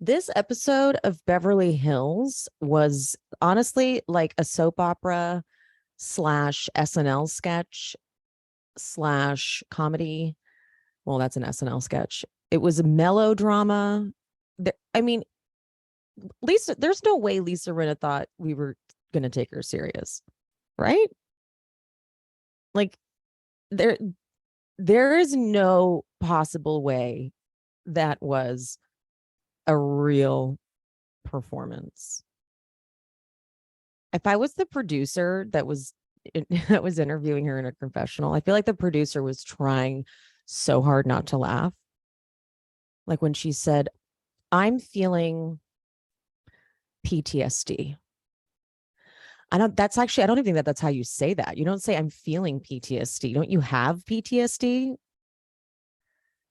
This episode of Beverly Hills was honestly like a soap opera slash SNL sketch slash comedy. Well, that's an SNL sketch. It was a melodrama. I mean, Lisa, there's no way Lisa Rinna thought we were going to take her serious, right? Like there, there is no possible way that was a real performance. If I was the producer that was interviewing her in a confessional, I feel like the producer was trying so hard not to laugh. Like when she said, "I'm feeling PTSD." I don't even think that's how you say that. You don't say I'm feeling PTSD. Don't you have PTSD?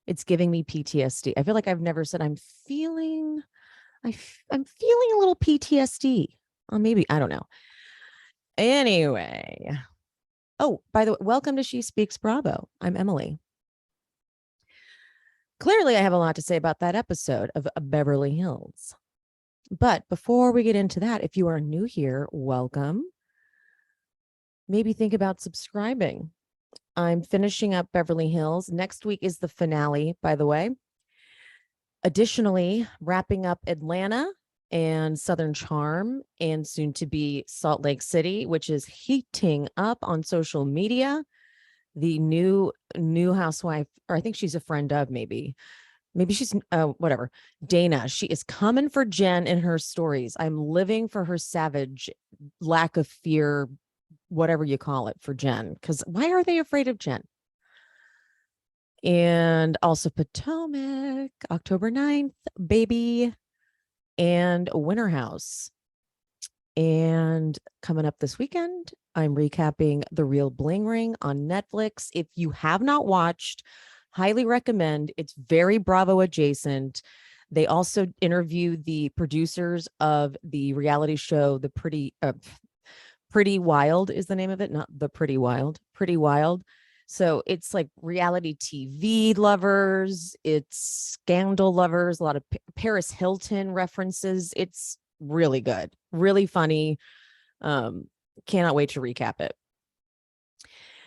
It's giving me PTSD. I feel like I've never said I'm feeling a little PTSD. Or maybe, I don't know. Anyway. Oh, by the way, welcome to She Speaks Bravo. I'm Emily. Clearly, I have a lot to say about that episode of Beverly Hills. But before we get into that, if you are new here, welcome. Maybe think about subscribing. I'm finishing up Beverly Hills. Next week is the finale, by the way. Additionally, wrapping up Atlanta and Southern Charm and soon to be Salt Lake City, which is heating up on social media. The new housewife, or I think she's a friend of maybe she's whatever. Dana, she is coming for Jen in her stories. I'm living for her savage lack of fear, whatever you call it, for Jen. Because why are they afraid of Jen? And also Potomac, October 9th, baby, and Winter House. And coming up this weekend, I'm recapping The Real Bling Ring on Netflix. If you have not watched, highly recommend. It's very Bravo adjacent. They also interview the producers of the reality show, The Pretty Wild is the name of it, not The Pretty Wild, Pretty Wild. So it's like reality TV lovers, it's scandal lovers, a lot of Paris Hilton references. It's really good, really funny. Cannot wait to recap it.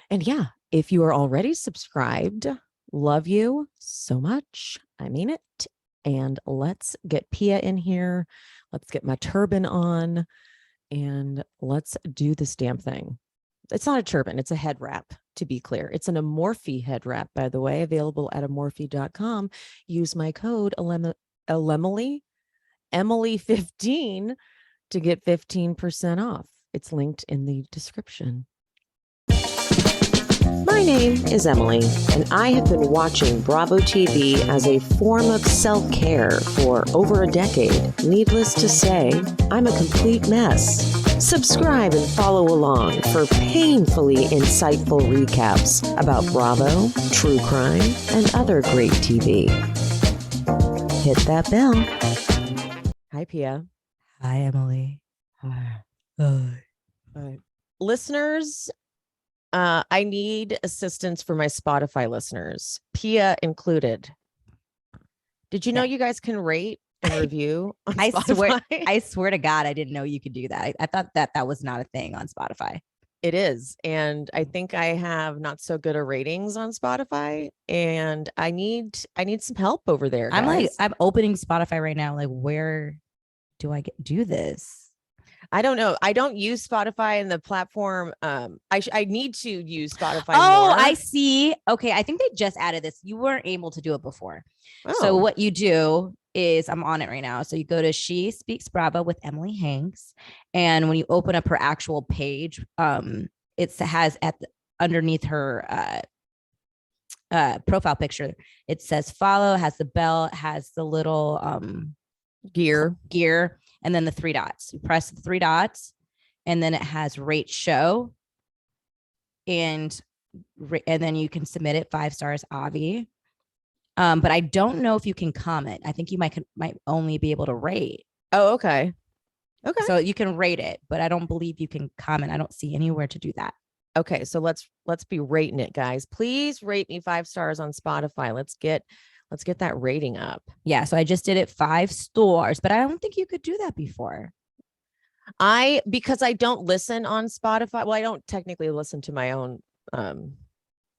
And yeah, if you are already subscribed, love you so much. I mean it. And let's get Pia in here. Let's get my turban on and let's do this damn thing. It's not a turban, it's a head wrap, to be clear. It's an Amorphe head wrap, by the way, available at amorphe.com. Use my code Emily15 to get 15% off. It's linked in the description. My name is Emily, and I have been watching Bravo TV as a form of self-care for over a decade. Needless to say, I'm a complete mess. Subscribe and follow along for painfully insightful recaps about Bravo, true crime, and other great TV. Hit that bell. Hi, Pia. Hi, Emily. Hi. Hi. Listeners, I need assistance for my Spotify listeners, Pia included. Did you know you guys can rate and review on Spotify? I swear to God, I didn't know you could do that. I thought that was not a thing on Spotify. It is. And I think I have not so good a ratings on Spotify, and I need some help over there, guys. I'm opening Spotify right now. Like, where do I do this? I don't know. I don't use Spotify and the platform. I need to use Spotify more. I see. Okay. I think they just added this. You weren't able to do it before. Oh. So what you do is, I'm on it right now. So you go to She Speaks Bravo with Emily Hanks. And when you open up her actual page, it has underneath her profile picture, it says follow, has the bell, has the little gear, and then the 3 dots. You press the 3 dots, and then it has rate show, and then you can submit it 5 stars, Avi. But I don't know if you can comment. I think you might only be able to rate. Oh, okay. So you can rate it, but I don't believe you can comment. I don't see anywhere to do that. Okay, so let's be rating it, guys. Please rate me 5 stars on Spotify. Let's get Let's get that rating up. Yeah. So I just did it 5 stars, but I don't think you could do that before. Because I don't listen on Spotify. Well, I don't technically listen to my own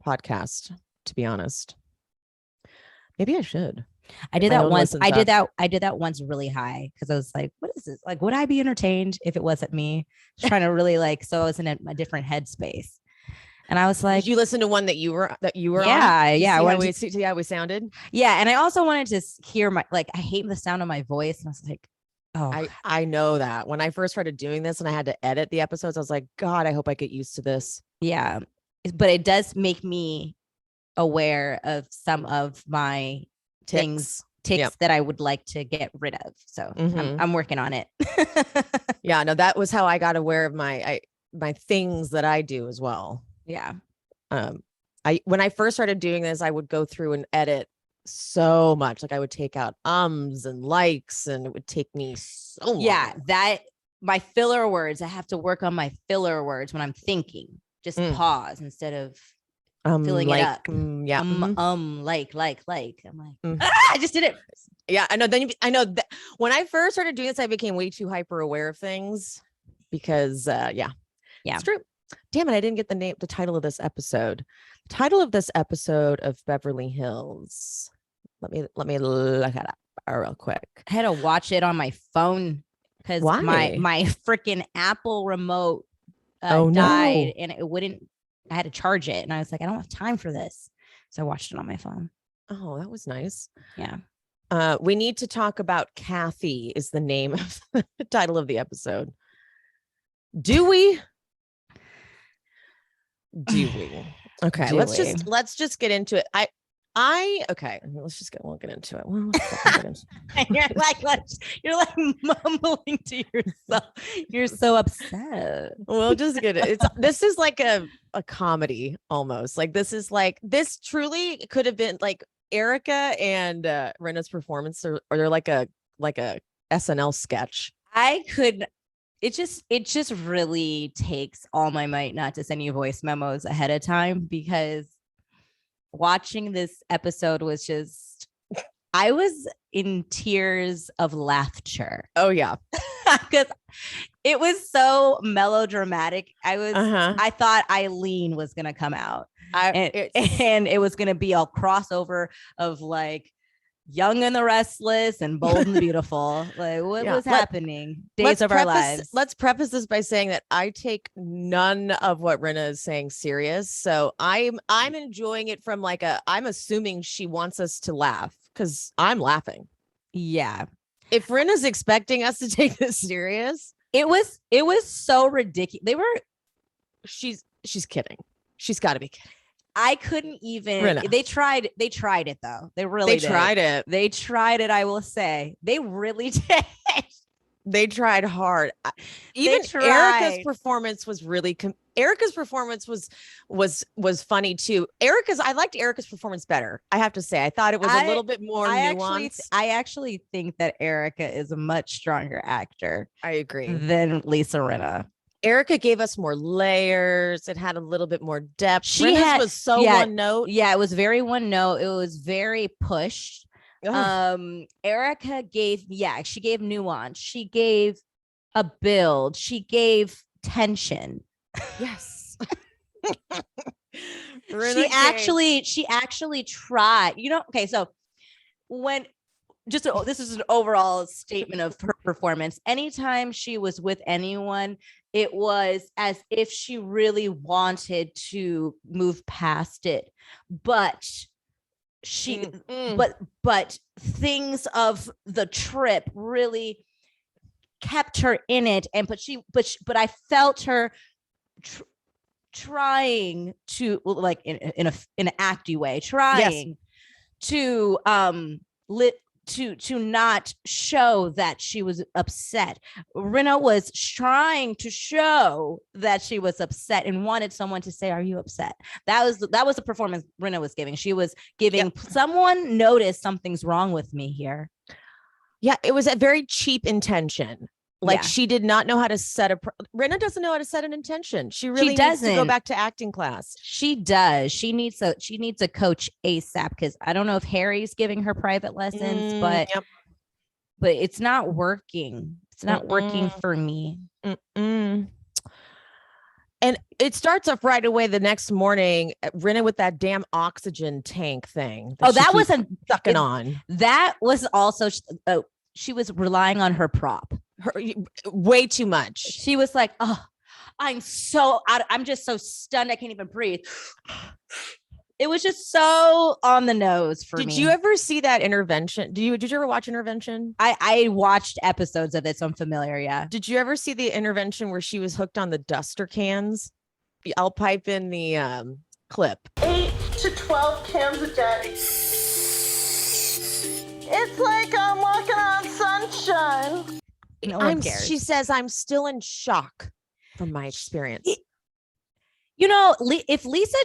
podcast, to be honest. Maybe I should. I did that once. I did that once really high because I was like, what is this? Like, would I be entertained if it wasn't me? Just trying to really like, so I was in a different headspace. And I was like, did you listen to one that you were yeah, on? Yeah. See how we sounded? Yeah. And I also wanted to hear I hate the sound of my voice. And I was like, oh, I know that when I first started doing this and I had to edit the episodes, I was like, God, I hope I get used to this. Yeah. But it does make me aware of some of my ticks that I would like to get rid of. So I'm working on it. Yeah, no, that was how I got aware of my things that I do as well. Yeah. When I first started doing this, I would go through and edit so much. Like I would take out and likes, and it would take me so long. Yeah, that my filler words. I have to work on my filler words when I'm thinking. Just pause instead of filling it up. Yeah. Like. I'm like, I just did it. Yeah, I know. I know that when I first started doing this, I became way too hyper aware of things because, yeah, it's true. Damn it, I didn't get the title of this episode. The title of this episode of Beverly Hills. Let me look at it real quick. I had to watch it on my phone because my freaking Apple remote died and it wouldn't. I had to charge it, and I was like, I don't have time for this, so I watched it on my phone. Oh, that was nice. Yeah. We need to talk about Kathy is the name of the title of the episode. Do we? Okay, let's just get into it. Okay, we'll get into it. Well, you're like mumbling to yourself. You're so upset. We'll just get it. This is like a comedy almost. Like this truly could have been like Erika and Rinna's performance, or they're like a SNL sketch. It just really takes all my might not to send you voice memos ahead of time, because watching this episode was just, I was in tears of laughter. Oh yeah. Because it was so melodramatic. I thought Eileen was going to come out and it was going to be a crossover of like Young and the Restless and Bold and Beautiful. Like what was happening? Days of our lives. Let's preface this by saying that I take none of what Rinna is saying serious. So I'm enjoying it from I'm assuming she wants us to laugh because I'm laughing. Yeah. If Rinna's expecting us to take this serious, it was so ridiculous. She's kidding. She's got to be kidding. I couldn't even. Rinna. They tried it though. They really tried it. They tried it. I will say they really did. They tried hard. Even Erika's performance was really. Erika's performance was funny too. I liked Erika's performance better. I have to say, I thought it was a little bit more nuanced. I actually think that Erika is a much stronger actor. I agree. Than Lisa Rinna. Erika gave us more layers. It had a little bit more depth. Rinna's was so one note. Yeah, it was very one note. It was very pushed. Erika gave nuance. She gave a build. She gave tension. Yes. She actually tried. Okay, so this is an overall statement of her performance. Anytime she was with anyone, it was as if she really wanted to move past it, but but things of the trip really kept her in it, but I felt her trying to, like in an acty way, trying to to not show that she was upset. Rinna was trying to show that she was upset and wanted someone to say, "Are you upset?" That was the performance Rinna was giving. She was giving someone notice something's wrong with me here. Yeah, it was a very cheap intention. Like she did not know how to set Rinna doesn't know how to set an intention. She really needs to go back to acting class. She does. She needs a coach ASAP, because I don't know if Harry's giving her private lessons, but it's not working. It's not working for me. And it starts off right away the next morning, Rinna with that damn oxygen tank thing. That was sucking on. That was also, she was relying on her prop. Way too much. She was like, oh, I'm just so stunned. I can't even breathe. It was just so on the nose for me. Did you ever see that Intervention? Did you ever watch Intervention? I watched episodes of it, so I'm familiar. Yeah. Did you ever see the Intervention where she was hooked on the duster cans? I'll pipe in the clip. 8 to 12 cans a day. It's like I'm walking on sunshine. No one cares. She says, I'm still in shock from my experience. If Lisa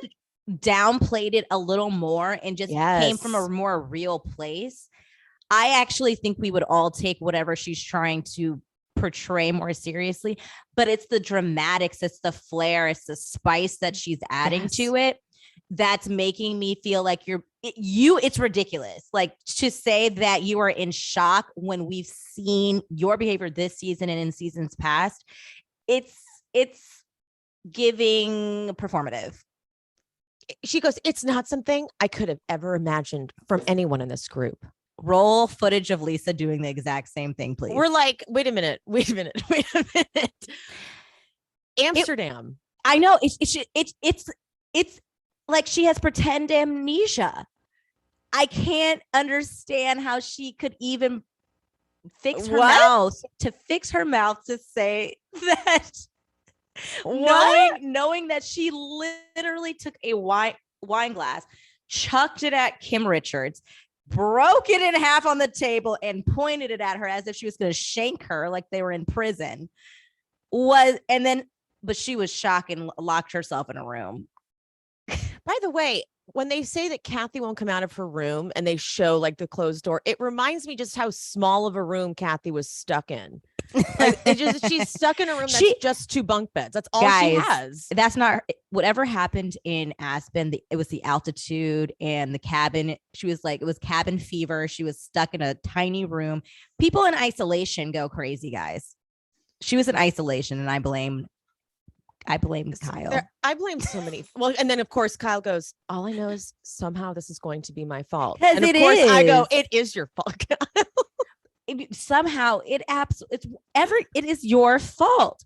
downplayed it a little more and just came from a more real place, I actually think we would all take whatever she's trying to portray more seriously. But it's the dramatics, it's the flair, it's the spice that she's adding to it that's making me feel like it's ridiculous. Like, to say that you are in shock when we've seen your behavior this season and in seasons past, it's giving performative. She goes, it's not something I could have ever imagined from anyone in this group. Roll footage of Lisa doing the exact same thing, please. We're like, wait a minute. Amsterdam. I know it's like she has pretend amnesia. I can't understand how she could even fix her mouth to say that. Knowing that she literally took a wine glass, chucked it at Kim Richards, broke it in half on the table, and pointed it at her as if she was going to shank her like they were in prison. But she was shocked and locked herself in a room. By the way, when they say that Kathy won't come out of her room and they show like the closed door, it reminds me just how small of a room Kathy was stuck in. Like, she's stuck in a room that's just 2 bunk beds. That's all she has. That's not whatever happened in Aspen. It was the altitude and the cabin. She was like, it was cabin fever. She was stuck in a tiny room. People in isolation go crazy, guys. She was in isolation, and I blame Kyle. I blame so many. Well, and then of course Kyle goes, all I know is somehow this is going to be my fault. And of course I go, it is your fault. Somehow it is your fault.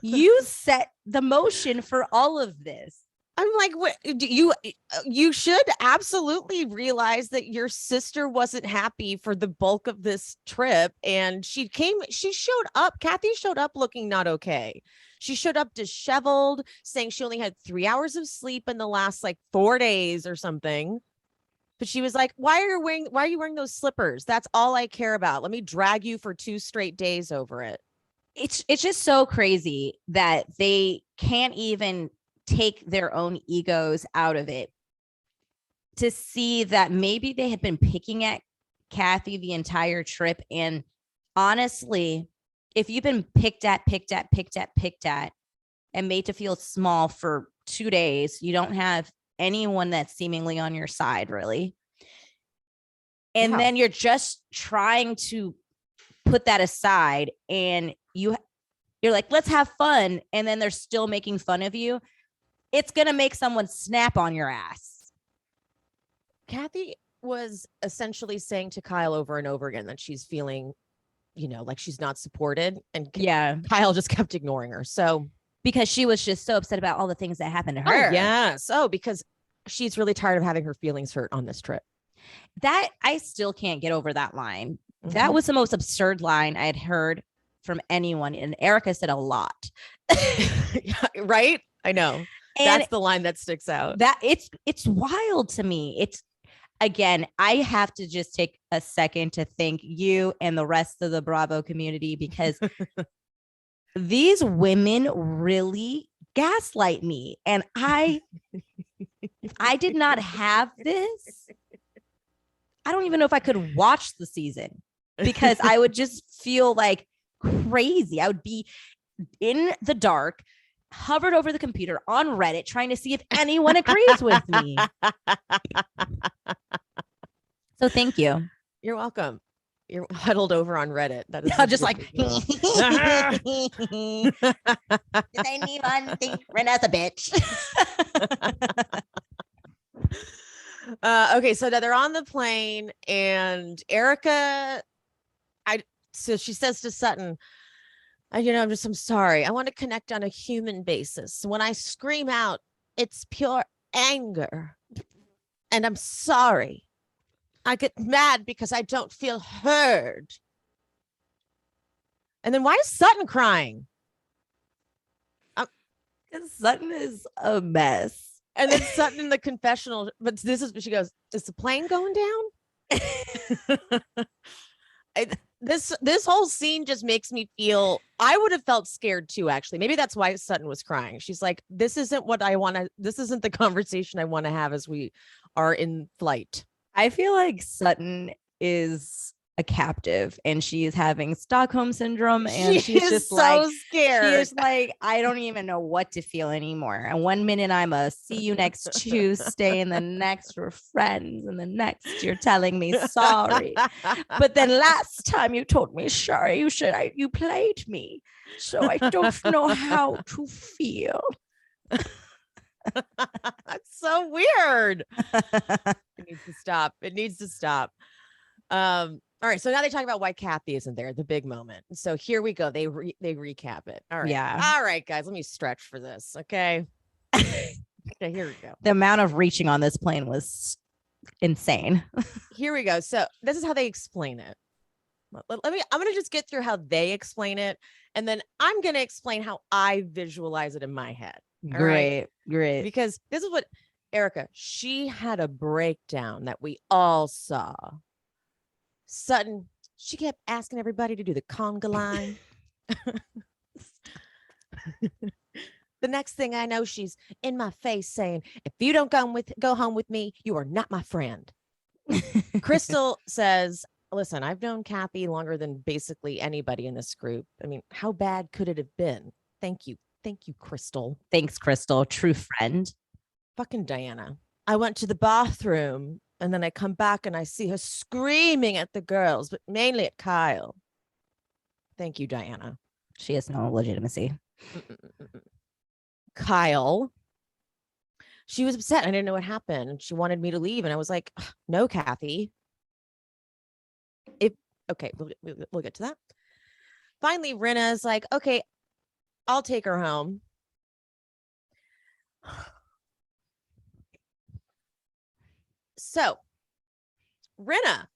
You set the motion for all of this. I'm like, what you should absolutely realize that your sister wasn't happy for the bulk of this trip. And she showed up. Kathy showed up looking not okay. She showed up disheveled, saying she only had 3 hours of sleep in the last 4 days or something. But she was like, why are you wearing those slippers? That's all I care about. Let me drag you for 2 straight days over it. It's just so crazy that they can't even take their own egos out of it to see that maybe they had been picking at Kathy the entire trip. And honestly, if you've been picked at and made to feel small for 2 days, you don't have anyone that's seemingly on your side, really. And then you're just trying to put that aside, and you're like, let's have fun. And then they're still making fun of you. It's going to make someone snap on your ass. Kathy was essentially saying to Kyle over and over again that she's feeling, like she's not supported. And Kyle just kept ignoring her. So because she was just so upset about all the things that happened to her. Oh, yes. Oh, because she's really tired of having her feelings hurt on this trip. That I still can't get over that line. Mm-hmm. That was the most absurd line I had heard from anyone. And Erika said a lot. Right? I know. And that's the line that sticks out. That it's wild to me. It's, again, I have to just take a second to thank you and the rest of the Bravo community, because these women really gaslight me. And I did not have this. I don't even know if I could watch the season, because I would just feel like crazy. I would be in the dark, hovered over the computer on Reddit, trying to see if anyone agrees with me. So thank you. You're welcome. You're huddled over on Reddit. That is just like, does anyone think Rinna's a bitch? Okay, so now they're on the plane, and Erika, so she says to Sutton, I'm sorry. I want to connect on a human basis. When I scream out, it's pure anger, and I'm sorry. I get mad because I don't feel heard. And then why is Sutton crying? Because Sutton is a mess. And then Sutton in the confessional, but this is what she goes, is the plane going down? This whole scene just makes me feel, I would have felt scared too, actually. Maybe that's why Sutton was crying. She's like, this isn't the conversation I want to have as we are in flight. I feel like Sutton is a captive and she is having Stockholm syndrome, and she's just so scared. She is like, I don't even know what to feel anymore. And one minute I'm a see you next Tuesday, and the next we're friends, and the next you're telling me sorry. But then last time you told me sorry, you played me, so I don't know how to feel. That's so weird. It needs to stop. All right, so now they talk about why Kathy isn't there, the big moment. So here we go. They recap it. All right. Yeah. All right, guys, let me stretch for this. Okay. Okay, here we go. The amount of reaching on this plane was insane. Here we go. So this is how they explain it. I'm going to just get through how they explain it, and then I'm going to explain how I visualize it in my head. Great. Because this is what Erika, she had a breakdown that we all saw. Sutton, she kept asking everybody to do the conga line. The next thing I know, she's in my face saying, if you don't go home with me, you are not my friend. Crystal says, listen, I've known Kathy longer than basically anybody in this group. I mean, how bad could it have been? Thank you, Crystal. Thanks, Crystal. True friend. Fucking Diana. I went to the bathroom, and then I come back and I see her screaming at the girls, but mainly at Kyle. Thank you, Diana. She has no legitimacy. Kyle. She was upset. I didn't know what happened. And she wanted me to leave. And I was like, no, Kathy. Okay, we'll get to that. Finally, Rinna is like, okay, I'll take her home. So Rinna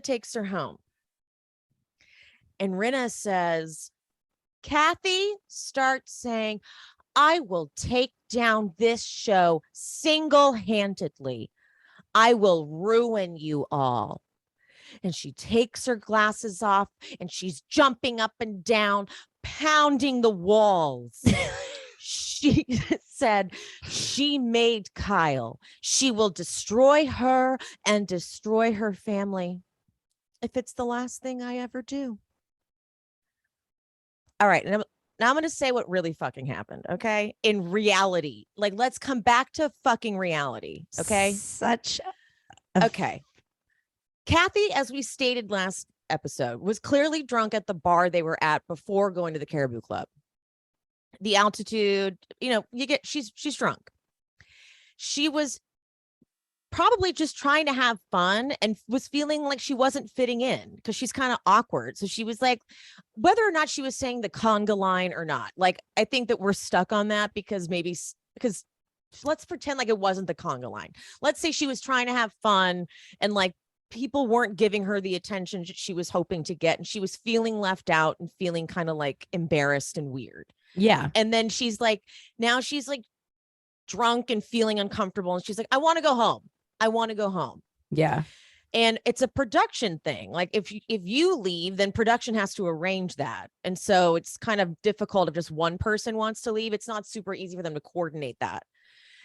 takes her home, and Rinna says, Kathy starts saying, I will take down this show single-handedly. I will ruin you all. And she takes her glasses off and she's jumping up and down, pounding the walls. She said she made Kyle. She will destroy her and destroy her family if it's the last thing I ever do. All right. Now I'm going to say what really fucking happened. Okay. In reality, like, let's come back to fucking reality. Okay. Okay. Kathy, as we stated last episode, was clearly drunk at the bar they were at before going to the Caribou Club. The altitude, she's drunk. She was probably just trying to have fun and was feeling like she wasn't fitting in because she's kind of awkward. So she was like, whether or not she was saying the conga line or not, like, I think that we're stuck on that because let's pretend like it wasn't the conga line. Let's say she was trying to have fun and like people weren't giving her the attention she was hoping to get. And she was feeling left out and feeling kind of like embarrassed and weird. Yeah. And then she's like drunk and feeling uncomfortable. And she's like, I want to go home. Yeah. And it's a production thing. Like if you leave, then production has to arrange that. And so it's kind of difficult if just one person wants to leave. It's not super easy for them to coordinate that.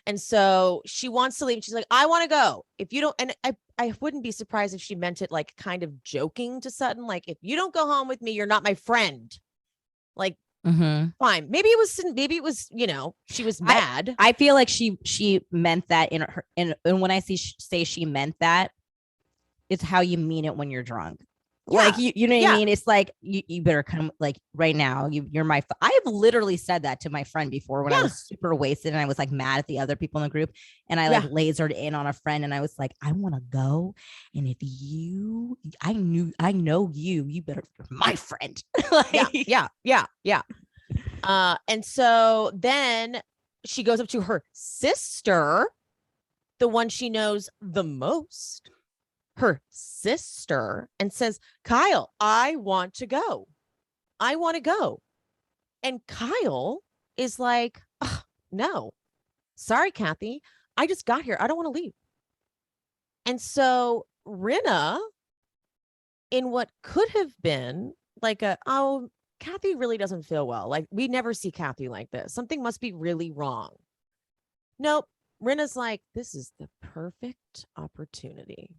And so she wants to leave. And she's like, I want to go. If you don't, and I wouldn't be surprised if she meant it like kind of joking to Sutton. Like, if you don't go home with me, you're not my friend. Like, fine. Maybe it was, you know, she was mad. I feel like she meant that in her, and when I say she meant that, it's how you mean it when you're drunk. Yeah. Like, you know what I mean? It's like, you better come, like, right now. You're my, I have literally said that to my friend before when I was super wasted and I was like mad at the other people in the group, and I like lasered in on a friend and I was like, I want to go. And if I know you better, you're my friend. Like, yeah. And so then she goes up to her sister, the one she knows the most, her sister, and says, Kyle, I want to go. And Kyle is like, oh, no, sorry, Kathy. I just got here. I don't want to leave. And so Rinna, in what could have been like Kathy really doesn't feel well. Like, we never see Kathy like this. Something must be really wrong. Nope. Rinna's like, this is the perfect opportunity.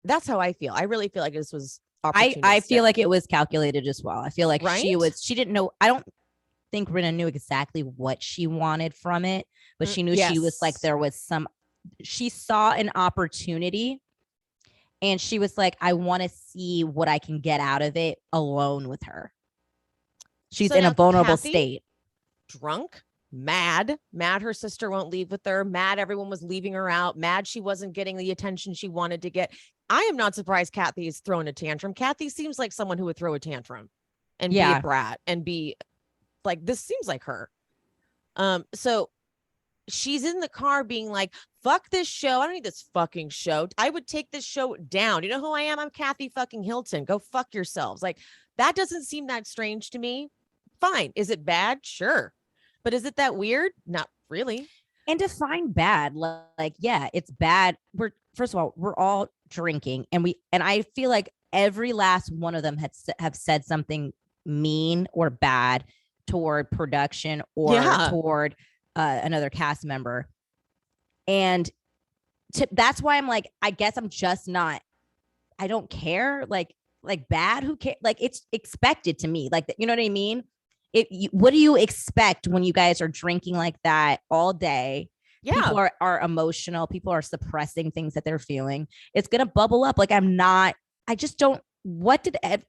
That's how I feel. I really feel like this was opportunistic. I feel like it was calculated as well. I feel like she didn't know. I don't think Rinna knew exactly what she wanted from it, but she knew she was like, she saw an opportunity and she was like, I want to see what I can get out of it alone with her. She's in a vulnerable state. Drunk, mad her sister won't leave with her, mad everyone was leaving her out, mad she wasn't getting the attention she wanted to get. I am not surprised Kathy is throwing a tantrum. Kathy seems like someone who would throw a tantrum and be a brat and be like, this seems like her. So she's in the car being like, fuck this show. I don't need this fucking show. I would take this show down. You know who I am? I'm Kathy fucking Hilton. Go fuck yourselves. Like, that doesn't seem that strange to me. Fine. Is it bad? Sure. But is it that weird? Not really. And define bad. Like, yeah, it's bad. First of all, we're all drinking, and I feel like every last one of them have said something mean or bad toward production or toward another cast member. And that's why I'm like, I guess I'm just not, I don't care. Like bad, who cares? Like, it's expected to me. Like, you know what I mean? What do you expect when you guys are drinking like that all day? Yeah. People are emotional. People are suppressing things that they're feeling. It's going to bubble up. Like, I just don't, what? At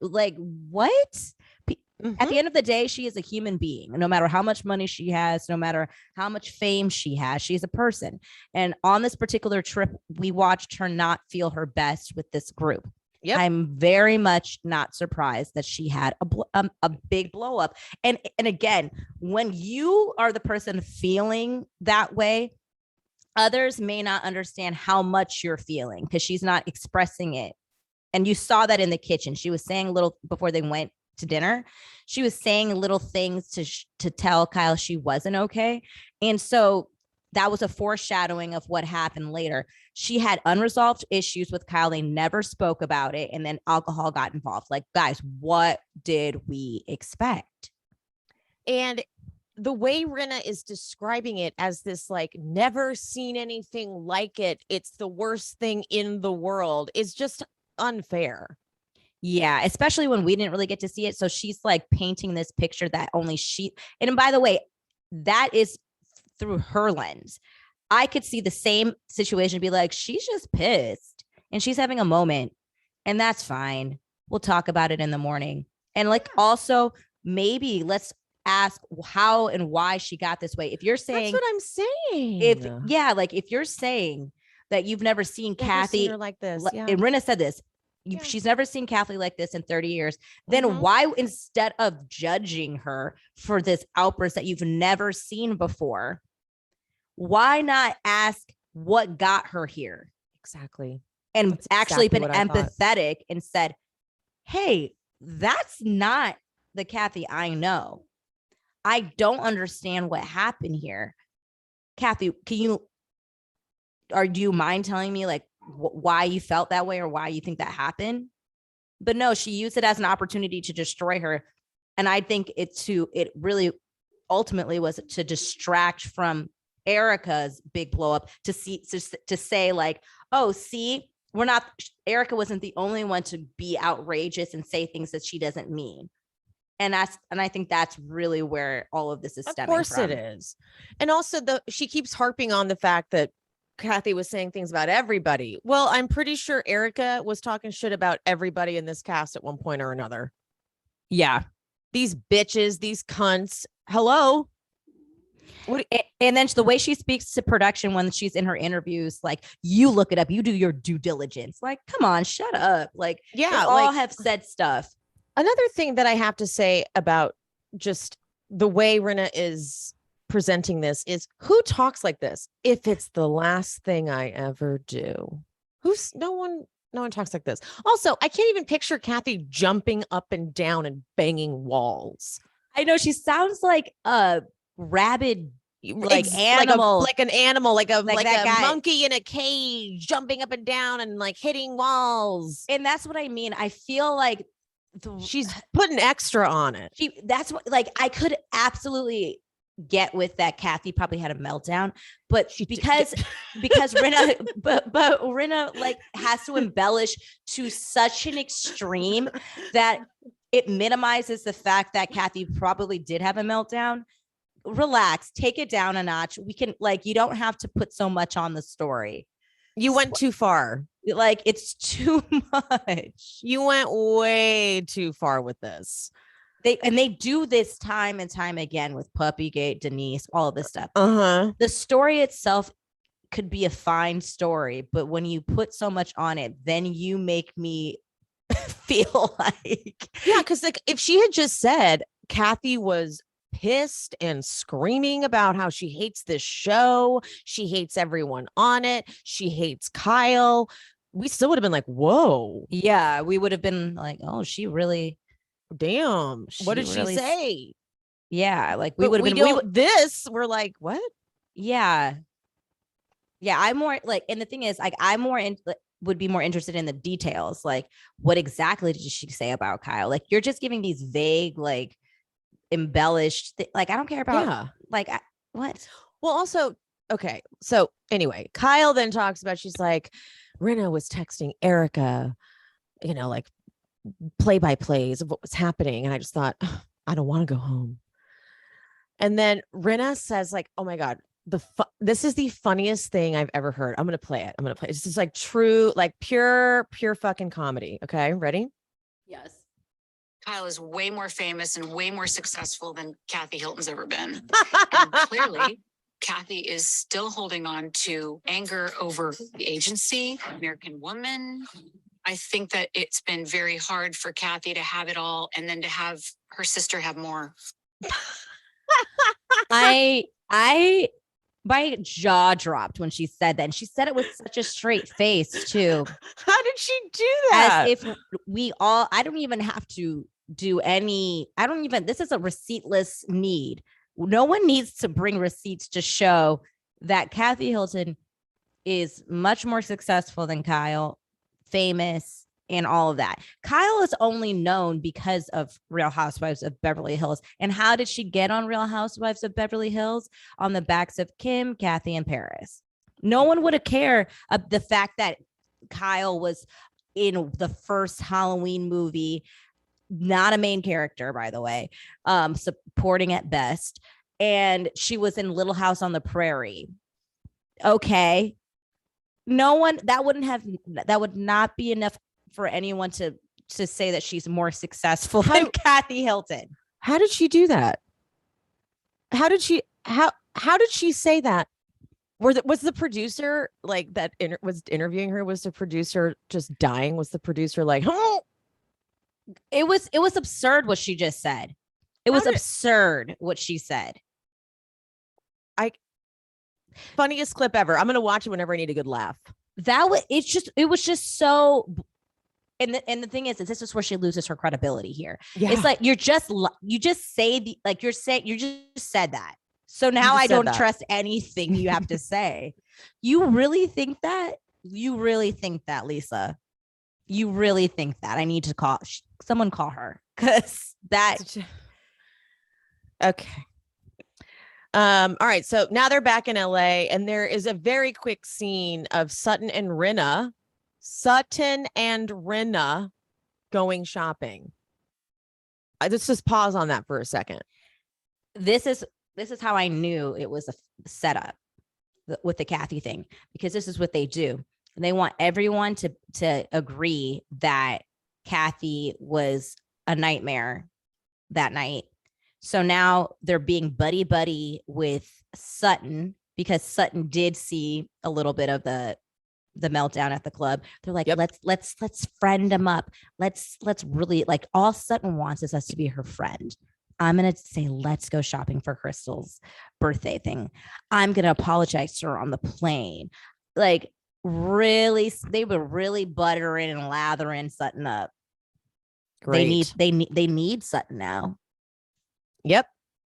the end of the day, she is a human being. No matter how much money she has, no matter how much fame she has, she's a person. And on this particular trip, we watched her not feel her best with this group. Yep. I'm very much not surprised that she had a big blow up. And again, when you are the person feeling that way, others may not understand how much you're feeling because she's not expressing it. And you saw that in the kitchen. She was saying little before they went to dinner. She was saying little things to tell Kyle she wasn't okay. And so that was a foreshadowing of what happened later. She had unresolved issues with Kyle. They never spoke about it. And then alcohol got involved. Like, guys, what did we expect? And the way Rinna is describing it as this, like, never seen anything like it, it's the worst thing in the world, is just unfair. Yeah, especially when we didn't really get to see it. So she's like painting this picture that only she, and by the way, that is through her lens. I could see the same situation, be like, she's just pissed and she's having a moment, and that's fine. We'll talk about it in the morning. And like, also maybe let's ask how and why she got this way. If you're saying, that's what I'm saying. If you're saying that you've never seen Kathy like this, and Rinna said this, she's never seen Kathy like this in 30 years, then why, instead of judging her for this outburst that you've never seen before, why not ask what got her here? Exactly. And that's actually been empathetic and said, hey, that's not the Kathy I know. I don't understand what happened here. Kathy, do you mind telling me like why you felt that way or why you think that happened? But no, she used it as an opportunity to destroy her. And I think it really ultimately was to distract from Erika's big blow up to say like, oh, see, Erika wasn't the only one to be outrageous and say things that she doesn't mean. And I think that's really where all of this is stemming from. Of course it is. And also she keeps harping on the fact that Kathy was saying things about everybody. Well, I'm pretty sure Erika was talking shit about everybody in this cast at one point or another. Yeah. These bitches, these cunts. Hello. And then the way she speaks to production when she's in her interviews, like, you look it up, you do your due diligence. Like, come on, shut up. Like, yeah, all have said stuff. Another thing that I have to say about just the way Rinna is presenting this is, who talks like this? If it's the last thing I ever do, no one talks like this. Also, I can't even picture Kathy jumping up and down and banging walls. I know, she sounds like a rabid, like animal, like an animal, like a guy. Monkey in a cage jumping up and down and like hitting walls. And that's what I mean. I feel like she's putting extra on it. That's what, like, I could absolutely get with that. Kathy probably had a meltdown, but because Rinna, but Rinna like has to embellish to such an extreme that it minimizes the fact that Kathy probably did have a meltdown. Relax, take it down a notch. We can, like, you don't have to put so much on the story. You went too far. Like, it's too much. You went way too far with this. They do this time and time again with Puppygate, Denise, all of this stuff. The story itself could be a fine story, but when you put so much on it, then you make me feel like, yeah, because like if she had just said Kathy was pissed and screaming about how she hates this show, she hates everyone on it, she hates Kyle, we still would have been like, whoa. Yeah, we would have been like, oh, she really, damn, what did she say? Yeah, like we would have been we're like, what? Yeah, I'm more like, and the thing is, like, would be more interested in the details, like, what exactly did she say about Kyle? Like, you're just giving these vague, like, embellished like, I don't care about like, what? Well, also, okay, so anyway, Kyle then talks about, she's like, Rinna was texting Erika, you know, like play-by-plays of what was happening, and I just thought, I don't want to go home. And then Rinna says, like, oh my god, this is the funniest thing I've ever heard. I'm gonna play it. It's just like true, like pure fucking comedy. Okay, ready? Yes. Kyle is way more famous and way more successful than Kathy Hilton's ever been. And clearly, Kathy is still holding on to anger over the agency, American Woman. I think that it's been very hard for Kathy to have it all and then to have her sister have more. My jaw dropped when she said that. And she said it with such a straight face too. How did she do that? As if I don't even have to do any, this is a receiptless need. No one needs to bring receipts to show that Kathy Hilton is much more successful than Kyle, famous, and all of that. Kyle is only known because of Real Housewives of Beverly Hills. And how did she get on Real Housewives of Beverly Hills? On the backs of Kim, Kathy, and Paris. No one would have cared of the fact that Kyle was in the first Halloween movie, not a main character, by the way, supporting at best. And she was in Little House on the Prairie. Okay. That would not be enough for anyone to say that she's more successful than Kathy Hilton. How did she do that? How did she say that? Was the producer like that was interviewing her? Was the producer just dying? Was the producer like, oh? It was absurd what she just said. It was absurd what she said. Funniest clip ever. I'm gonna watch it whenever I need a good laugh. It was just so. And the thing is this is where she loses her credibility here. Yeah. It's like you just said that. So now I don't trust anything you have to say. You really think that? You really think that, Lisa? You really think that? I need to call her, because that. Okay. All right. So now they're back in LA, and there is a very quick scene of Sutton and Rinna going shopping. Let's just pause on that for a second. This is how I knew it was a setup with the Kathy thing, because this is what they do. And they want everyone to agree that Kathy was a nightmare that night. So now they're being buddy with Sutton, because Sutton did see a little bit of the meltdown at the club. They're like, let's friend them up. Let's really, like, all Sutton wants is us to be her friend. I'm going to say, let's go shopping for Crystal's birthday thing. I'm going to apologize to her on the plane. Like, really, they were really buttering and lathering Sutton up. Great. They need Sutton now. Yep.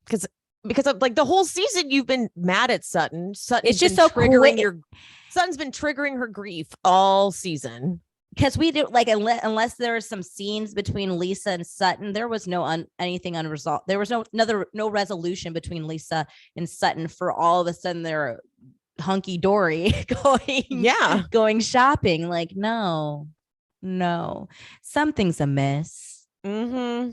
Because of, like, the whole season you've been mad at Sutton. It's just so triggering Sutton's been triggering her grief all season. Because we did, like, unless there are some scenes between Lisa and Sutton, there was anything unresolved. There was no resolution between Lisa and Sutton for all of a sudden they're hunky dory going shopping. Like, no, something's amiss. Mm-hmm.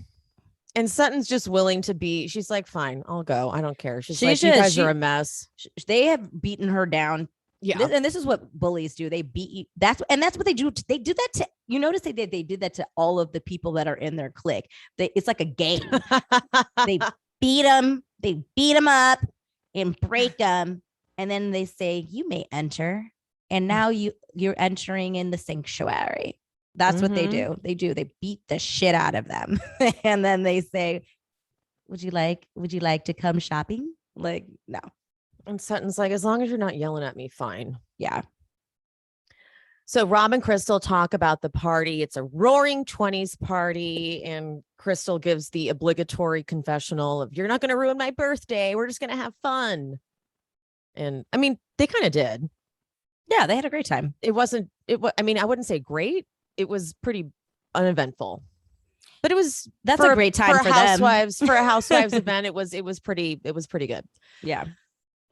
And Sutton's just willing to be. She's like, fine, I'll go. I don't care. She's like, you guys are a mess. They have beaten her down. Yeah. And this is what bullies do. They beat you. That's what they do. They do that to, you notice they did that to all of the people that are in their clique. It's like a game. They beat them up and break them. And then they say, you may enter. And now you're entering in the sanctuary. That's what they do. They beat the shit out of them. And then they say, would you like to come shopping? Like, no. And Sutton's like, as long as you're not yelling at me, fine. Yeah. So Rob and Crystal talk about the party. It's a roaring 20s party. And Crystal gives the obligatory confessional of, you're not going to ruin my birthday. We're just going to have fun. And I mean, they kind of did. Yeah, they had a great time. I wouldn't say great. It was pretty uneventful. But that's a great time for housewives, them. For a housewives event. It was pretty good. Yeah.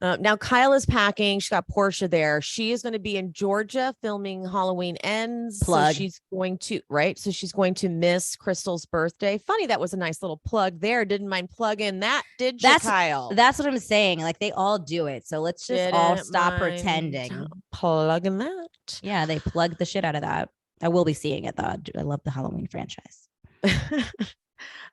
Now Kyle is packing. She's got Portia there. She is going to be in Georgia filming Halloween Ends. Plug. So she's going to miss Crystal's birthday. Funny, that was a nice little plug there. Didn't mind plugging that, did you, Kyle? That's what I'm saying. Like, they all do it. So let's just all stop pretending. Plugging that. Yeah, they plugged the shit out of that. I will be seeing it though. I love the Halloween franchise.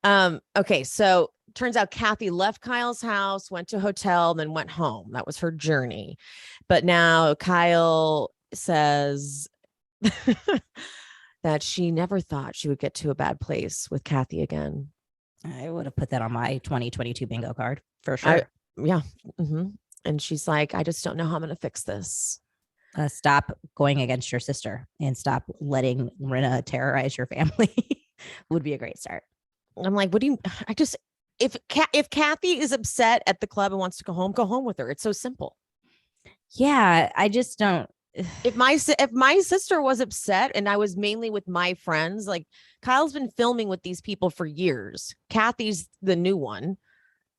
Okay, so turns out Kathy left Kyle's house, went to a hotel, then went home. That was her journey. But now Kyle says that she never thought she would get to a bad place with Kathy again. I would have put that on my 2022 bingo card for sure. Yeah. Mm-hmm. And she's like, I just don't know how I'm going to fix this. Stop going against your sister and stop letting Rinna terrorize your family. Would be a great start. I'm like, if Kathy is upset at the club and wants to go home with her. It's so simple. Yeah, I just don't. If my sister was upset and I was mainly with my friends, like, Kyle's been filming with these people for years. Kathy's the new one.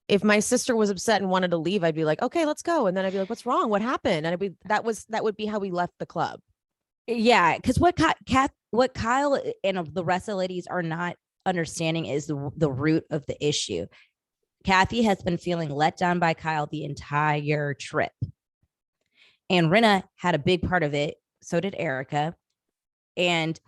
If my sister was upset and wanted to leave, I'd be like, okay, let's go. And then I'd be like, what's wrong? What happened? And that would be how we left the club. Yeah, because what Kyle and the rest of the ladies are not understanding is the root of the issue. Kathy has been feeling let down by Kyle the entire trip. And Rinna had a big part of it. So did Erika. And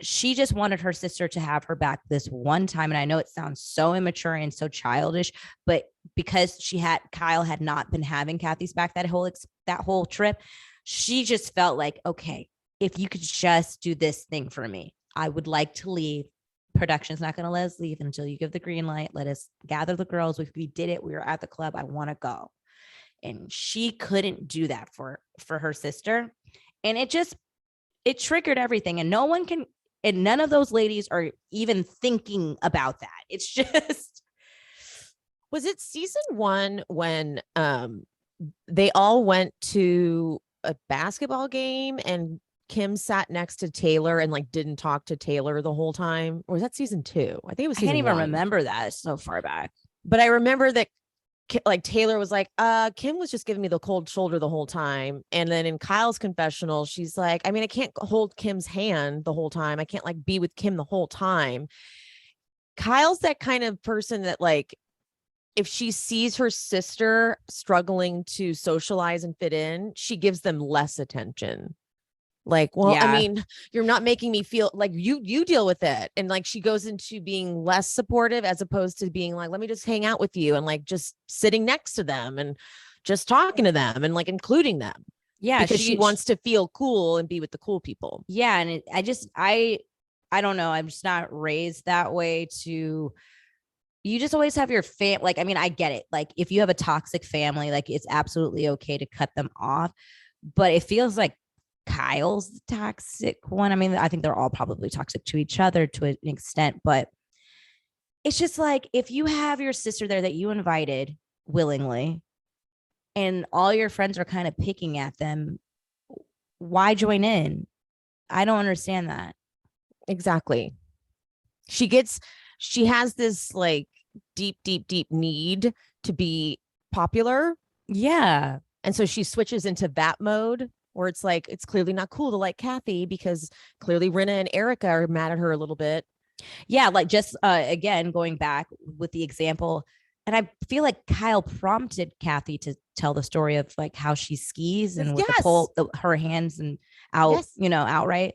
she just wanted her sister to have her back this one time. And I know it sounds so immature and so childish, but because Kyle had not been having Kathy's back that whole trip, she just felt like, okay, if you could just do this thing for me, I would like to leave. Production's not going to let us leave until you give the green light. Let us gather the girls. We did it. We were at the club. I want to go. And she couldn't do that for her sister. And it triggered everything. And none of those ladies are even thinking about that. It's just. Was it season 1 when they all went to a basketball game and Kim sat next to Taylor and like didn't talk to Taylor the whole time? Or was that season 2? I think it was. I can't even remember that. It's so far back. But I remember that like Taylor was like, Kim was just giving me the cold shoulder the whole time. And then in Kyle's confessional, she's like, I mean, I can't hold Kim's hand the whole time. I can't like be with Kim the whole time. Kyle's that kind of person that like, if she sees her sister struggling to socialize and fit in, she gives them less attention. Like, well, I mean, you're not making me feel like you deal with it. And like, she goes into being less supportive as opposed to being like, let me just hang out with you and like just sitting next to them and just talking to them and like including them. Yeah. Because she wants to feel cool and be with the cool people. Yeah. And I don't know. I'm just not raised that way to, you just always have your like, I mean, I get it. Like if you have a toxic family, like it's absolutely okay to cut them off, but it feels like Kyle's the toxic one. I mean, I think they're all probably toxic to each other to an extent, but it's just like, if you have your sister there that you invited willingly and all your friends are kind of picking at them, why join in? I don't understand that. Exactly. She has this like deep need to be popular. Yeah. And so she switches into that mode where it's like, it's clearly not cool to like Kathy because clearly Rinna and Erika are mad at her a little bit. Yeah. Like just again, going back with the example. And I feel like Kyle prompted Kathy to tell the story of like how she skis and with the pole, her hands and out, outright.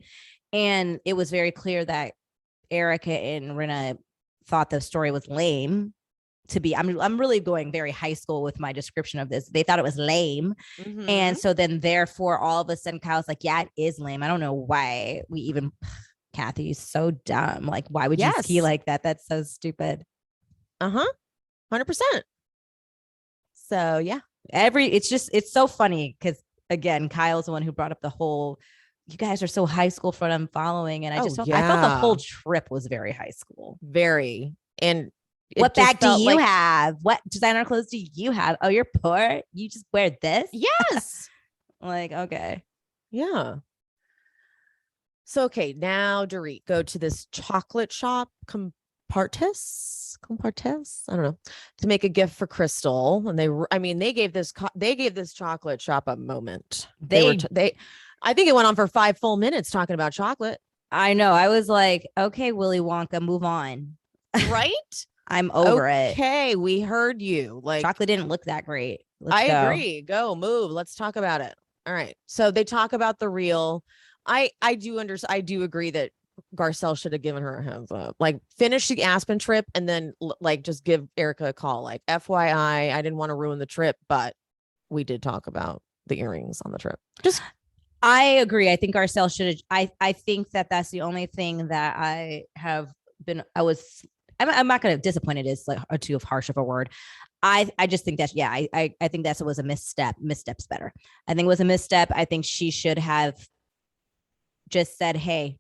And it was very clear that Erika and Rinna thought the story was lame to be. I'm really going very high school with my description of this. They thought it was lame. Mm-hmm. And so then therefore all of a sudden Kyle's like, yeah, it is lame. I don't know why we even, Kathy's so dumb. Like, why would you ski like that? That's so stupid. 100%. So yeah, it's so funny because again, Kyle's the one who brought up the whole, you guys are so high school for what I'm following. And I just I thought the whole trip was very high school. Very. And what bag do you have? What designer clothes do you have? Oh, you're poor. You just wear this? Yes. Like, okay. Yeah. So, okay. Now, Dorit, go to this chocolate shop, Compartis, I don't know, to make a gift for Crystal. And they gave this chocolate shop a moment. I think it went on for 5 full minutes talking about chocolate. I know. I was like, okay, Willy Wonka, move on. Right? I'm over it. Okay, we heard you. Like, chocolate didn't look that great. I agree. Go, move. Let's talk about it. All right. So they talk about the real. I do agree that Garcelle should have given her a heads up. Like, finish the Aspen trip and then like just give Erika a call. Like, FYI, I didn't want to ruin the trip, but we did talk about the earrings on the trip. I agree. I think Garcelle should have. I think that's the only thing that I have been. I'm not going to disappointed is like too harsh of a word. I just think that, I think that was a misstep. Misstep's better. I think it was a misstep. I think she should have just said, hey,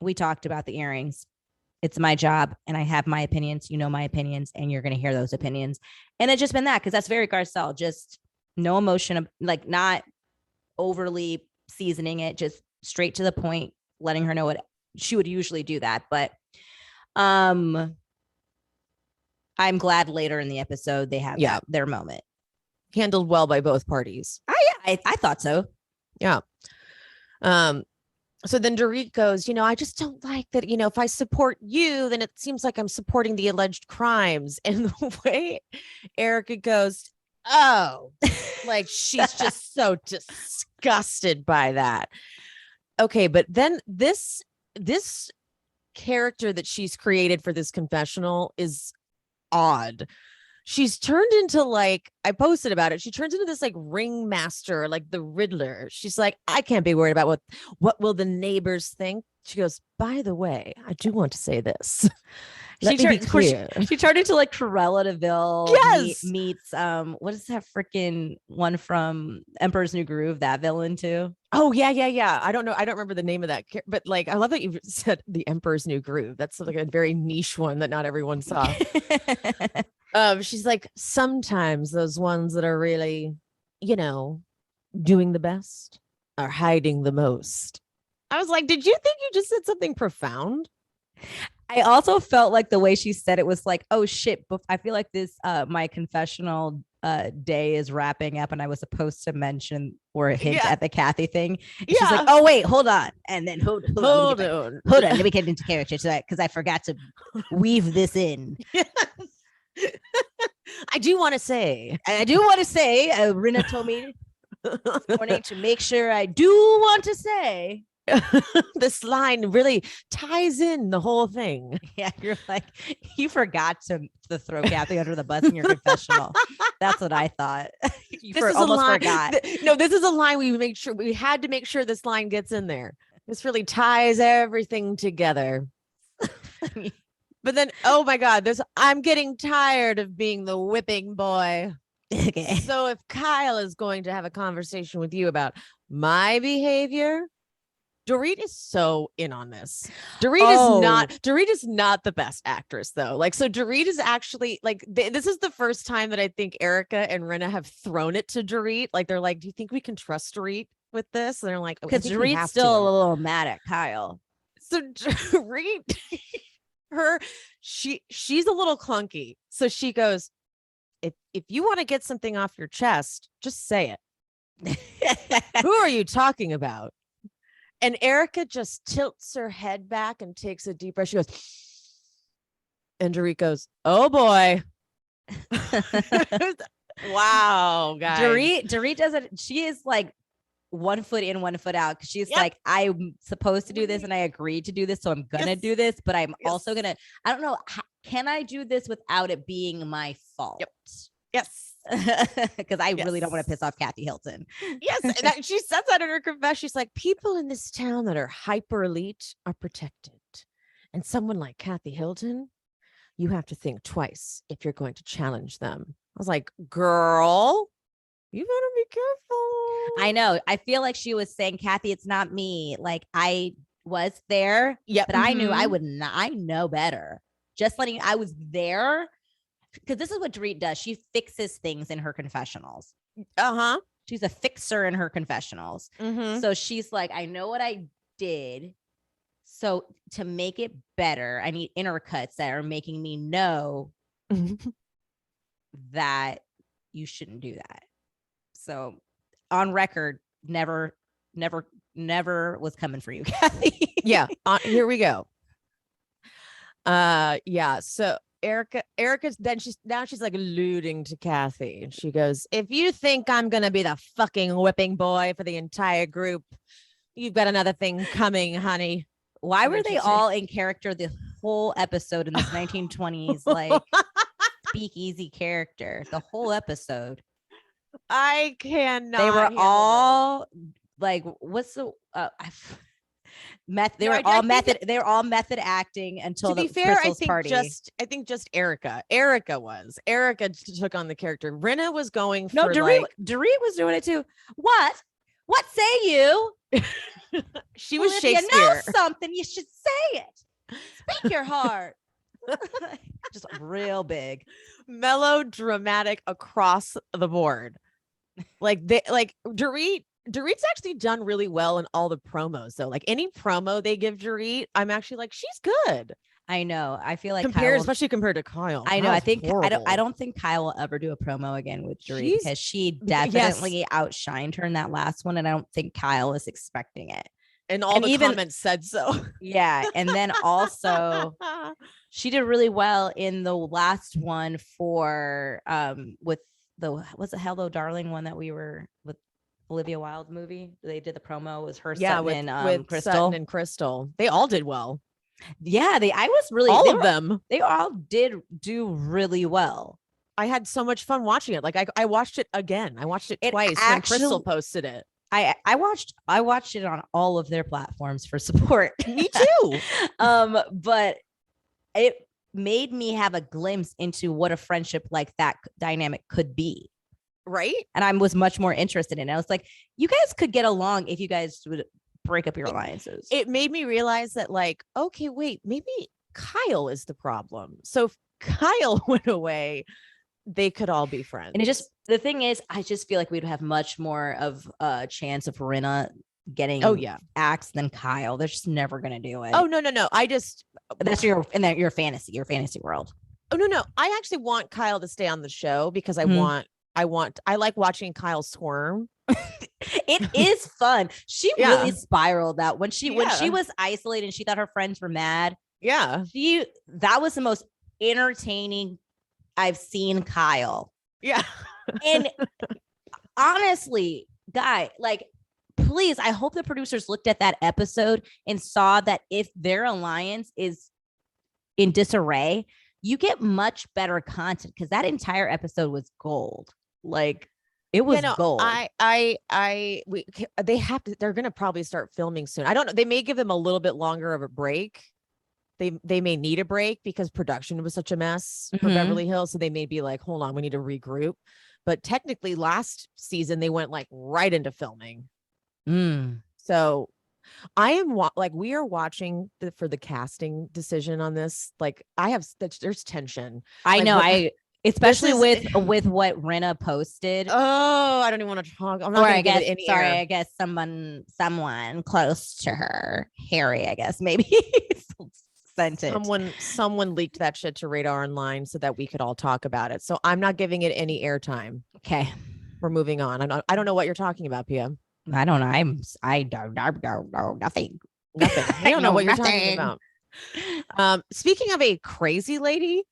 we talked about the earrings. It's my job and I have my opinions. You know my opinions and you're going to hear those opinions. And it's just been that, because that's very Garcelle. Just no emotion, like not overly seasoning it, just straight to the point, letting her know what she would usually do that. But I'm glad later in the episode they have their moment. Handled well by both parties. I thought so. Yeah. So then Dorit goes, I just don't like that, if I support you, then it seems like I'm supporting the alleged crimes. And the way Erika goes, oh, like she's just so disgusted by that. Okay, but then this character that she's created for this confessional is odd. She's turned into, like, I posted about it. She turns into this like ringmaster, like the Riddler. She's like, I can't be worried about what will the neighbors think. She goes, by the way, I do want to say this. She turned into like Cruella DeVille. Yes. Meets what is that freaking one from Emperor's New Groove? That villain too. Oh yeah. I don't know. I don't remember the name of that, but like, I love that you said the Emperor's New Groove. That's like a very niche one that not everyone saw. She's like, sometimes those ones that are really, doing the best are hiding the most. I was like, did you think you just said something profound? I also felt like the way she said it was like, oh shit, but I feel like this my confessional day is wrapping up and I was supposed to mention or hint at the Kathy thing. And she's like, oh wait, hold on. And then hold on, let me get into character because I forgot to weave this in. I do want to say, Rinna told me this morning to make sure I do want to say. This line really ties in the whole thing. Yeah, you're like, you forgot to throw Kathy under the bus in your confessional. That's what I thought. Almost forgot. No, this is a line we had to make sure this line gets in there. This really ties everything together. But then, oh my God, I'm getting tired of being the whipping boy. Okay. So if Kyle is going to have a conversation with you about my behavior, Dorit is so in on this. Dorit is not the best actress though. Like, so Dorit is actually like, this is the first time that I think Erika and Rinna have thrown it to Dorit. Like, they're like, do you think we can trust Dorit with this? And they're like, because Dorit's still a little mad at Kyle. So Dorit, she's a little clunky. So she goes, if you want to get something off your chest, just say it. Who are you talking about? And Erika just tilts her head back and takes a deep breath. She goes, and Dorit goes, oh boy. Wow, guys. Dorit does it. She is like 1 foot in, 1 foot out. Cause she's like, I'm supposed to do this and I agreed to do this. So I'm going to do this, but I'm also going to, I don't know. Can I do this without it being my fault? Yep. Yes. Because I really don't want to piss off Kathy Hilton. Yes. She says that in her confession. She's like, people in this town that are hyper elite are protected. And someone like Kathy Hilton, you have to think twice if you're going to challenge them. I was like, girl, you better be careful. I know. I feel like she was saying, Kathy, it's not me. Like, I was there, but I knew I would not. I know better. Just letting I was there. Because this is what Dorit does. She fixes things in her confessionals. She's a fixer in her confessionals. So she's like, I know what I did. So to make it better, I need intercuts that are making me know that you shouldn't do that. So on record, never was coming for you, Kathy. Yeah. Here we go. Yeah. So Erika's then she's like alluding to Kathy, and she goes, if you think I'm gonna be the fucking whipping boy for the entire group, you've got another thing coming, honey. Why were they all in character the whole episode in this 1920s like speakeasy character? The whole episode. I cannot. They were all like, what's the They were all method acting until to be fair, I think just Erika took on the character. Rinna was going for Dorit was doing it too. What say you? She was Shakespeare. If you know something, you should say it. Speak your heart. Just real big, melodramatic across the board. Like Dorit's actually done really well in all the promos though. Like any promo they give Dorit, I'm actually like, she's good. I know. I feel like especially compared to Kyle. I know. I don't think Kyle will ever do a promo again with Dorit because she definitely outshined her in that last one, and I don't think Kyle is expecting it. And all the comments said so. Yeah, and then also she did really well in the last one for with what's the Hello Darling one that we were with. Olivia Wilde movie. They did the promo. It was her Sutton and Crystal. Sutton and Crystal. They all did well. Yeah, they all did do really well. I had so much fun watching it. Like I watched it again. I watched it twice when Crystal posted it. I watched it on all of their platforms for support. Me too. But it made me have a glimpse into what a friendship like that dynamic could be. Right. And I was much more interested in it. I was like, you guys could get along if you guys would break up your alliances. It made me realize that, like, okay, wait, maybe Kyle is the problem. So if Kyle went away, they could all be friends. And the thing is, I just feel like we'd have much more of a chance of Rinna getting axed than Kyle. They're just never gonna do it. Oh no. That's your fantasy world. Oh no. I actually want Kyle to stay on the show because I like watching Kyle squirm. It is fun. She really spiraled out when she was isolated and she thought her friends were mad. Yeah. That was the most entertaining I've seen Kyle. Yeah. And honestly, guy, like, please, I hope the producers looked at that episode and saw that if their alliance is in disarray, you get much better content, because that entire episode was gold. Like, it was gold. They're going to probably start filming soon. I don't know. They may give them a little bit longer of a break. They may need a break because production was such a mess for Beverly Hills. So they may be like, hold on, we need to regroup. But technically last season, they went like right into filming. So we are watching for the casting decision on this. Like, there's tension. I know. Especially with what Rinna posted. Oh, I don't even want to talk. I'm not going to give it any air. I guess someone close to her, Harry, I guess maybe sent it. Someone leaked that shit to Radar Online so that we could all talk about it. So I'm not giving it any airtime. Okay, we're moving on. I don't know what you're talking about, Pia. I don't know. I don't know nothing. I don't know what you're talking about. Speaking of a crazy lady,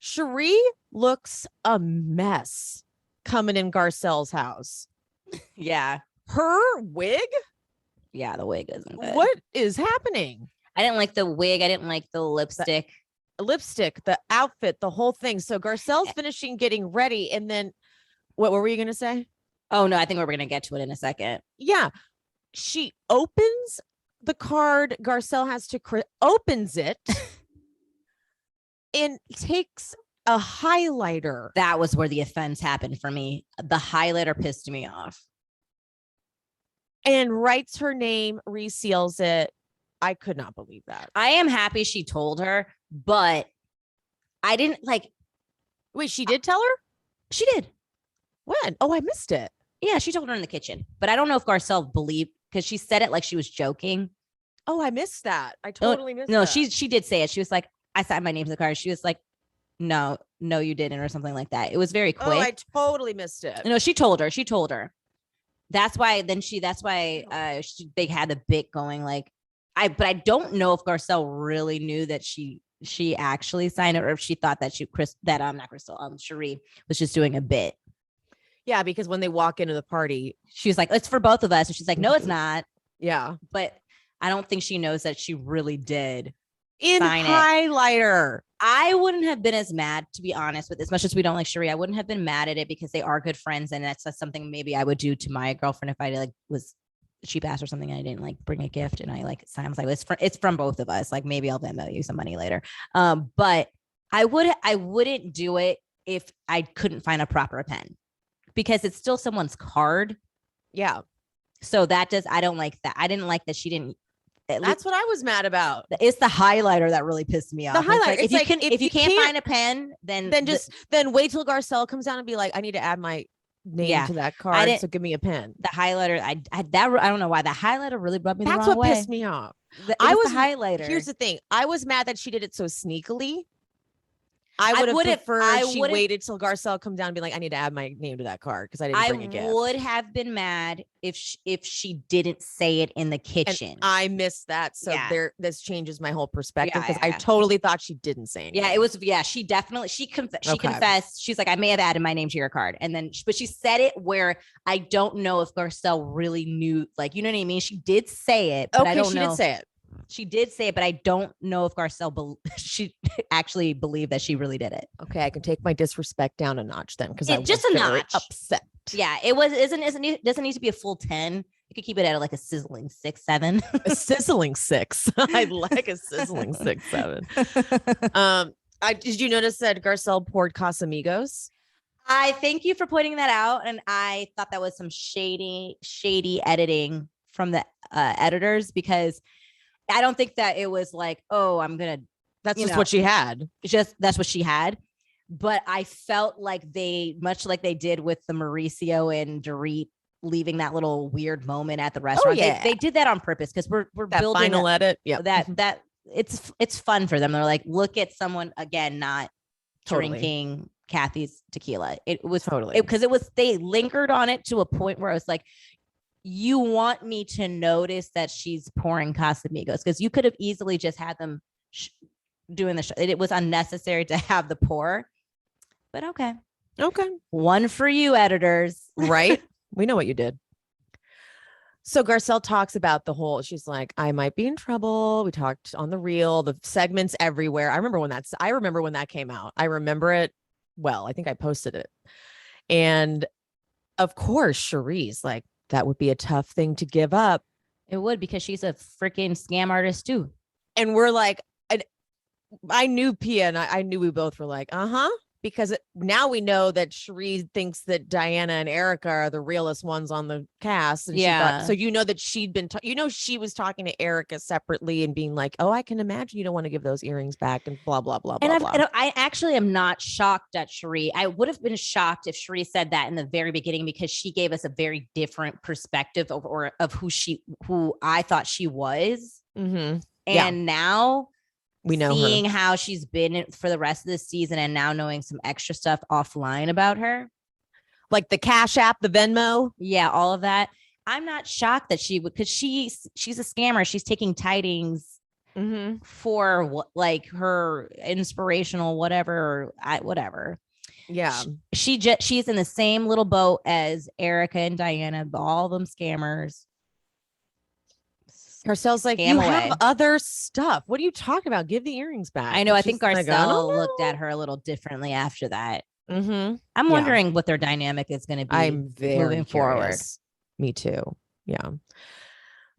Sheree looks a mess coming in Garcelle's house. Yeah. Her wig? Yeah, the wig isn't good. What is happening? I didn't like the wig. I didn't like the lipstick. The outfit, the whole thing. So Garcelle's finishing getting ready. And then what were you going to say? Oh, no, I think we're going to get to it in a second. Yeah. She opens the card Garcelle has to opens it. And takes a highlighter. That was where the offense happened for me. The highlighter pissed me off. And writes her name, reseals it. I could not believe that. I am happy she told her, but I didn't like. Wait, she did tell her? She did. When? Oh, I missed it. Yeah, she told her in the kitchen. But I don't know if Garcelle believed, because she said it like she was joking. Oh, I missed that. I totally missed that. No, she did say it. She was like, I signed my name to the card. She was like, no, you didn't, or something like that. It was very quick. Oh, I totally missed it. No, she told her. That's why they had the bit going. Like, but I don't know if Garcelle really knew that she actually signed it, or if she thought that Sheree was just doing a bit. Yeah, because when they walk into the party, she was like, it's for both of us. And she's like, no, it's not. Yeah. But I don't think she knows that she really did. In highlighter. I wouldn't have been as mad, to be honest, with as much as we don't like Sheree. I wouldn't have been mad at it because they are good friends, and that's something maybe I would do to my girlfriend if I like was cheap ass or something. And I didn't like bring a gift, and I like sounds like it's from both of us. Like, maybe I'll Venmo you some money later. But I wouldn't do it if I couldn't find a proper pen, because it's still someone's card. Yeah. So I don't like that. I didn't like that she didn't. That's what I was mad about. It's the highlighter that really pissed me off. The highlighter. Like, if you can't find a pen, then wait till Garcelle comes down and be like, I need to add my name to that card. So give me a pen. The highlighter, I don't know why the highlighter really rubbed me the wrong way. That's what pissed me off. The highlighter. Here's the thing. I was mad that she did it so sneakily. I would have preferred she waited till Garcelle come down and be like, I need to add my name to that card because I didn't bring a gift. I would have been mad if she didn't say it in the kitchen. And I missed that. So this changes my whole perspective, because I totally thought she didn't say anything. Yeah, it was. Yeah, she definitely, she confessed. She's like, I may have added my name to your card. And then, but she said it where I don't know if Garcelle really knew, like, you know what I mean? She did say it, but I don't know. She did say it. She did say it, but I don't know if Garcelle she actually believed that she really did it. Okay, I can take my disrespect down a notch then, because I was just a notch upset. Yeah, it doesn't need to be a full 10. You could keep it at like a sizzling 6, 7. A sizzling 6. I like a sizzling 6, 7. Did you notice that Garcelle poured Casamigos? I thank you for pointing that out, and I thought that was some shady editing from the editors, because I don't think that it was like, oh, that's just what she had. That's what she had. But I felt like much like they did with the Mauricio and Dorit leaving that little weird moment at the restaurant. yeah. They did that on purpose because we're that building final edit. Yeah. that it's fun for them. They're like, look at someone again not drinking Kathy's tequila. It was Totally. because they lingered on it to a point where I was like, you want me to notice that she's pouring Casamigos, because you could have easily just had them doing the show. It was unnecessary to have the pour, but okay. One for you, editors. Right? We know what you did. So Garcelle talks about the whole, she's like, I might be in trouble. We talked on the reel, the segments everywhere. I remember when that came out. I remember it well. I think I posted it. And of course, Sheree's like, that would be a tough thing to give up. It would, because she's a freaking scam artist too. And we're like, I knew Pia and I knew we both were like, because now we know that Sheree thinks that Diana and Erika are the realest ones on the cast. And yeah. So you know that she'd been, she was talking to Erika separately and being like, oh, I can imagine you don't want to give those earrings back and blah, blah, blah, blah, blah. And I actually am not shocked at Sheree. I would have been shocked if Sheree said that in the very beginning, because she gave us a very different perspective of who I thought she was. Mm-hmm. And now we know seeing her. how she's been for the rest of the season, and now knowing some extra stuff offline about her, like the Cash App, the Venmo. Yeah, all of that. I'm not shocked that she would, because she's a scammer. She's taking tidings for like her inspirational whatever. Yeah, she's in the same little boat as Erika and Diana, all of them scammers. Garcelle's like, you have other stuff. What are you talking about? Give the earrings back. I know. I think Garcelle looked at her a little differently after that. Mm-hmm. I'm wondering what their dynamic is going to be. I'm very moving forward. Me too. Yeah.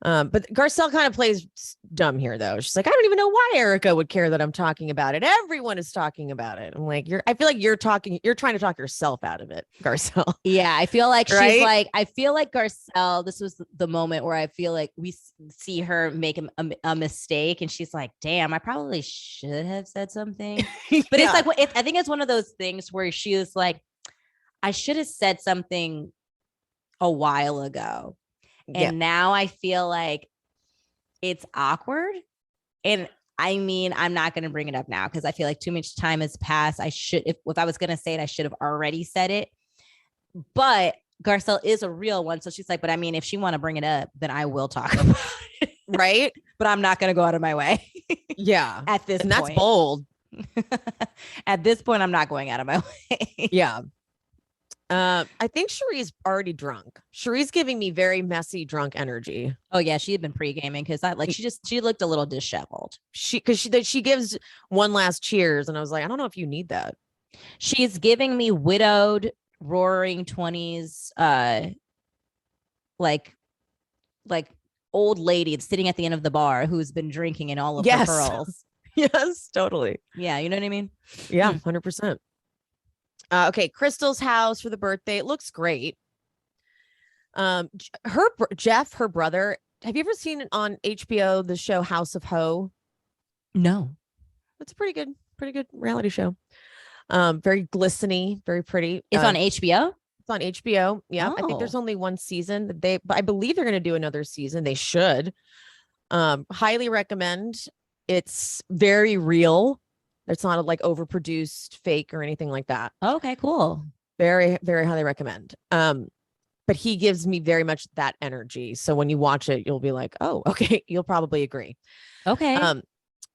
But Garcelle kind of plays dumb here, though. She's like, I don't even know why Erika would care that I'm talking about it. Everyone is talking about it. I'm like, I feel like you're trying to talk yourself out of it, Garcelle. Yeah, I feel like she's like, I feel like Garcelle, this was the moment where I feel like we see her make a mistake, and she's like, damn, I probably should have said something. But it's like, I think it's one of those things where she was like, I should have said something a while ago. And now I feel like it's awkward. And I mean, I'm not going to bring it up now because I feel like too much time has passed. If I was going to say it, I should have already said it. But Garcelle is a real one. So she's like, but I mean, if she want to bring it up, then I will talk about it. Right. But I'm not going to go out of my way. Yeah. At this point. That's bold. At this point, I'm not going out of my way. Yeah. I think Sheree's already drunk. Sheree's giving me very messy drunk energy. Oh yeah, she had been pre-gaming because she looked a little disheveled. She gives one last cheers, and I was like, I don't know if you need that. She's giving me widowed, roaring 20s, like old lady sitting at the end of the bar who's been drinking in all of her pearls. Yes, totally. Yeah, you know what I mean? Yeah, 100%. Okay, Crystal's house for the birthday. It looks great. Jeff, her brother. Have you ever seen it on HBO, the show House of Ho? No. It's a pretty good reality show. Very glistening, very pretty. It's on HBO? It's on HBO. Yeah. I think there's only one season. But I believe they're going to do another season. They should. Highly recommend. It's very real. It's not like overproduced fake or anything like that. Okay, cool. Very, very highly recommend. But he gives me very much that energy. So when you watch it, you'll be like, oh, okay. You'll probably agree. Okay.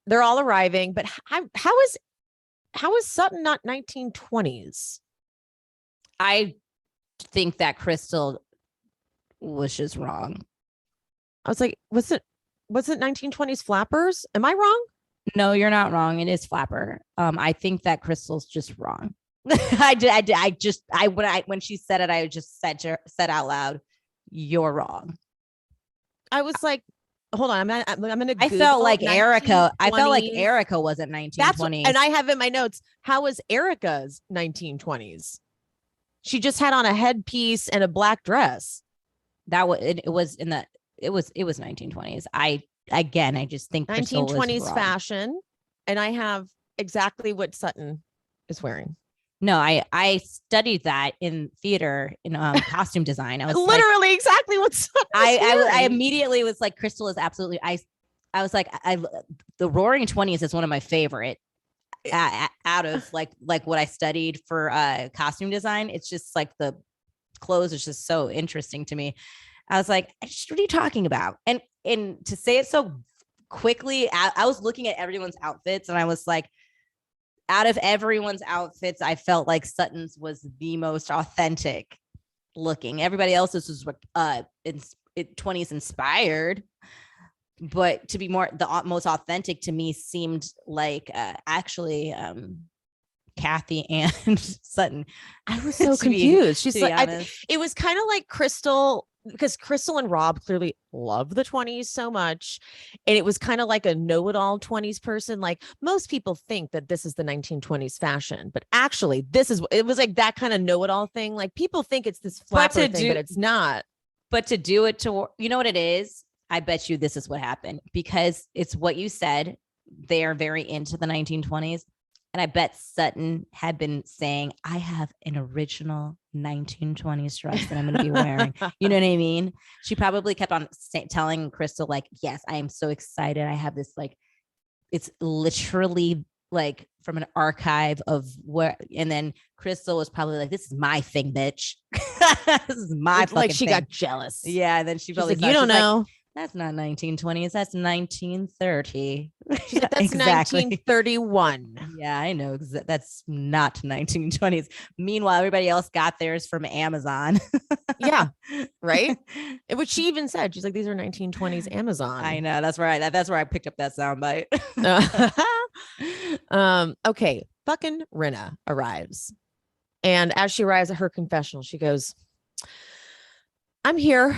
They're all arriving, but how is Sutton not 1920s? I think that Crystal was just wrong. I was like, was it 1920s flappers? Am I wrong? No, you're not wrong. It is flapper. I think that Crystal's just wrong. When she said it, I just said out loud, "You're wrong." I was like, hold on, I'm gonna. I felt like Erika. I felt like Erika wasn't 1920s. And I have in my notes, how was Erika's 1920s? She just had on a headpiece and a black dress. That was it was 1920s. I just think 1920s fashion, and I have exactly what Sutton is wearing. No, I studied that in theater in costume design. I was literally like, exactly what's I immediately was like, Crystal is absolutely. I was like, the Roaring 20s is one of my favorite out of like what I studied for costume design. It's just like the clothes is just so interesting to me. I was like, what are you talking about? And to say it so quickly, I was looking at everyone's outfits and I was like, out of everyone's outfits, I felt like Sutton's was the most authentic looking. Everybody else's was 20s inspired, but to be more the most authentic to me seemed like actually Kathy and Sutton. I was so confused. She's like, it was kind of like Crystal, because Crystal and Rob clearly love the 20s so much. And it was kind of like a know-it-all 20s person. Like most people think that this is the 1920s fashion, but actually it was like that kind of know-it-all thing. Like people think it's this flapper thing, but it's not. But to do it you know what it is? I bet you this is what happened, because it's what you said. They are very into the 1920s. And I bet Sutton had been saying, I have an original 1920s dress that I'm going to be wearing. You know what I mean? She probably kept on telling Crystal, like, yes, I am so excited. I have this, like, it's literally like from an archive of where, and then Crystal was probably like, this is my thing, bitch. This is my fucking like she thing. got jealous. Yeah. And then she's probably like, you don't know. Like, that's not 1920s. That's 1930. She's like, that's exactly. 1931. Yeah, I know. That's not 1920s. Meanwhile, everybody else got theirs from Amazon. Yeah. Right. Which she even said, she's like, these are 1920s Amazon. I know. That's where I picked up that soundbite. Okay. Fucking Rinna arrives. And as she arrives at her confessional, she goes, I'm here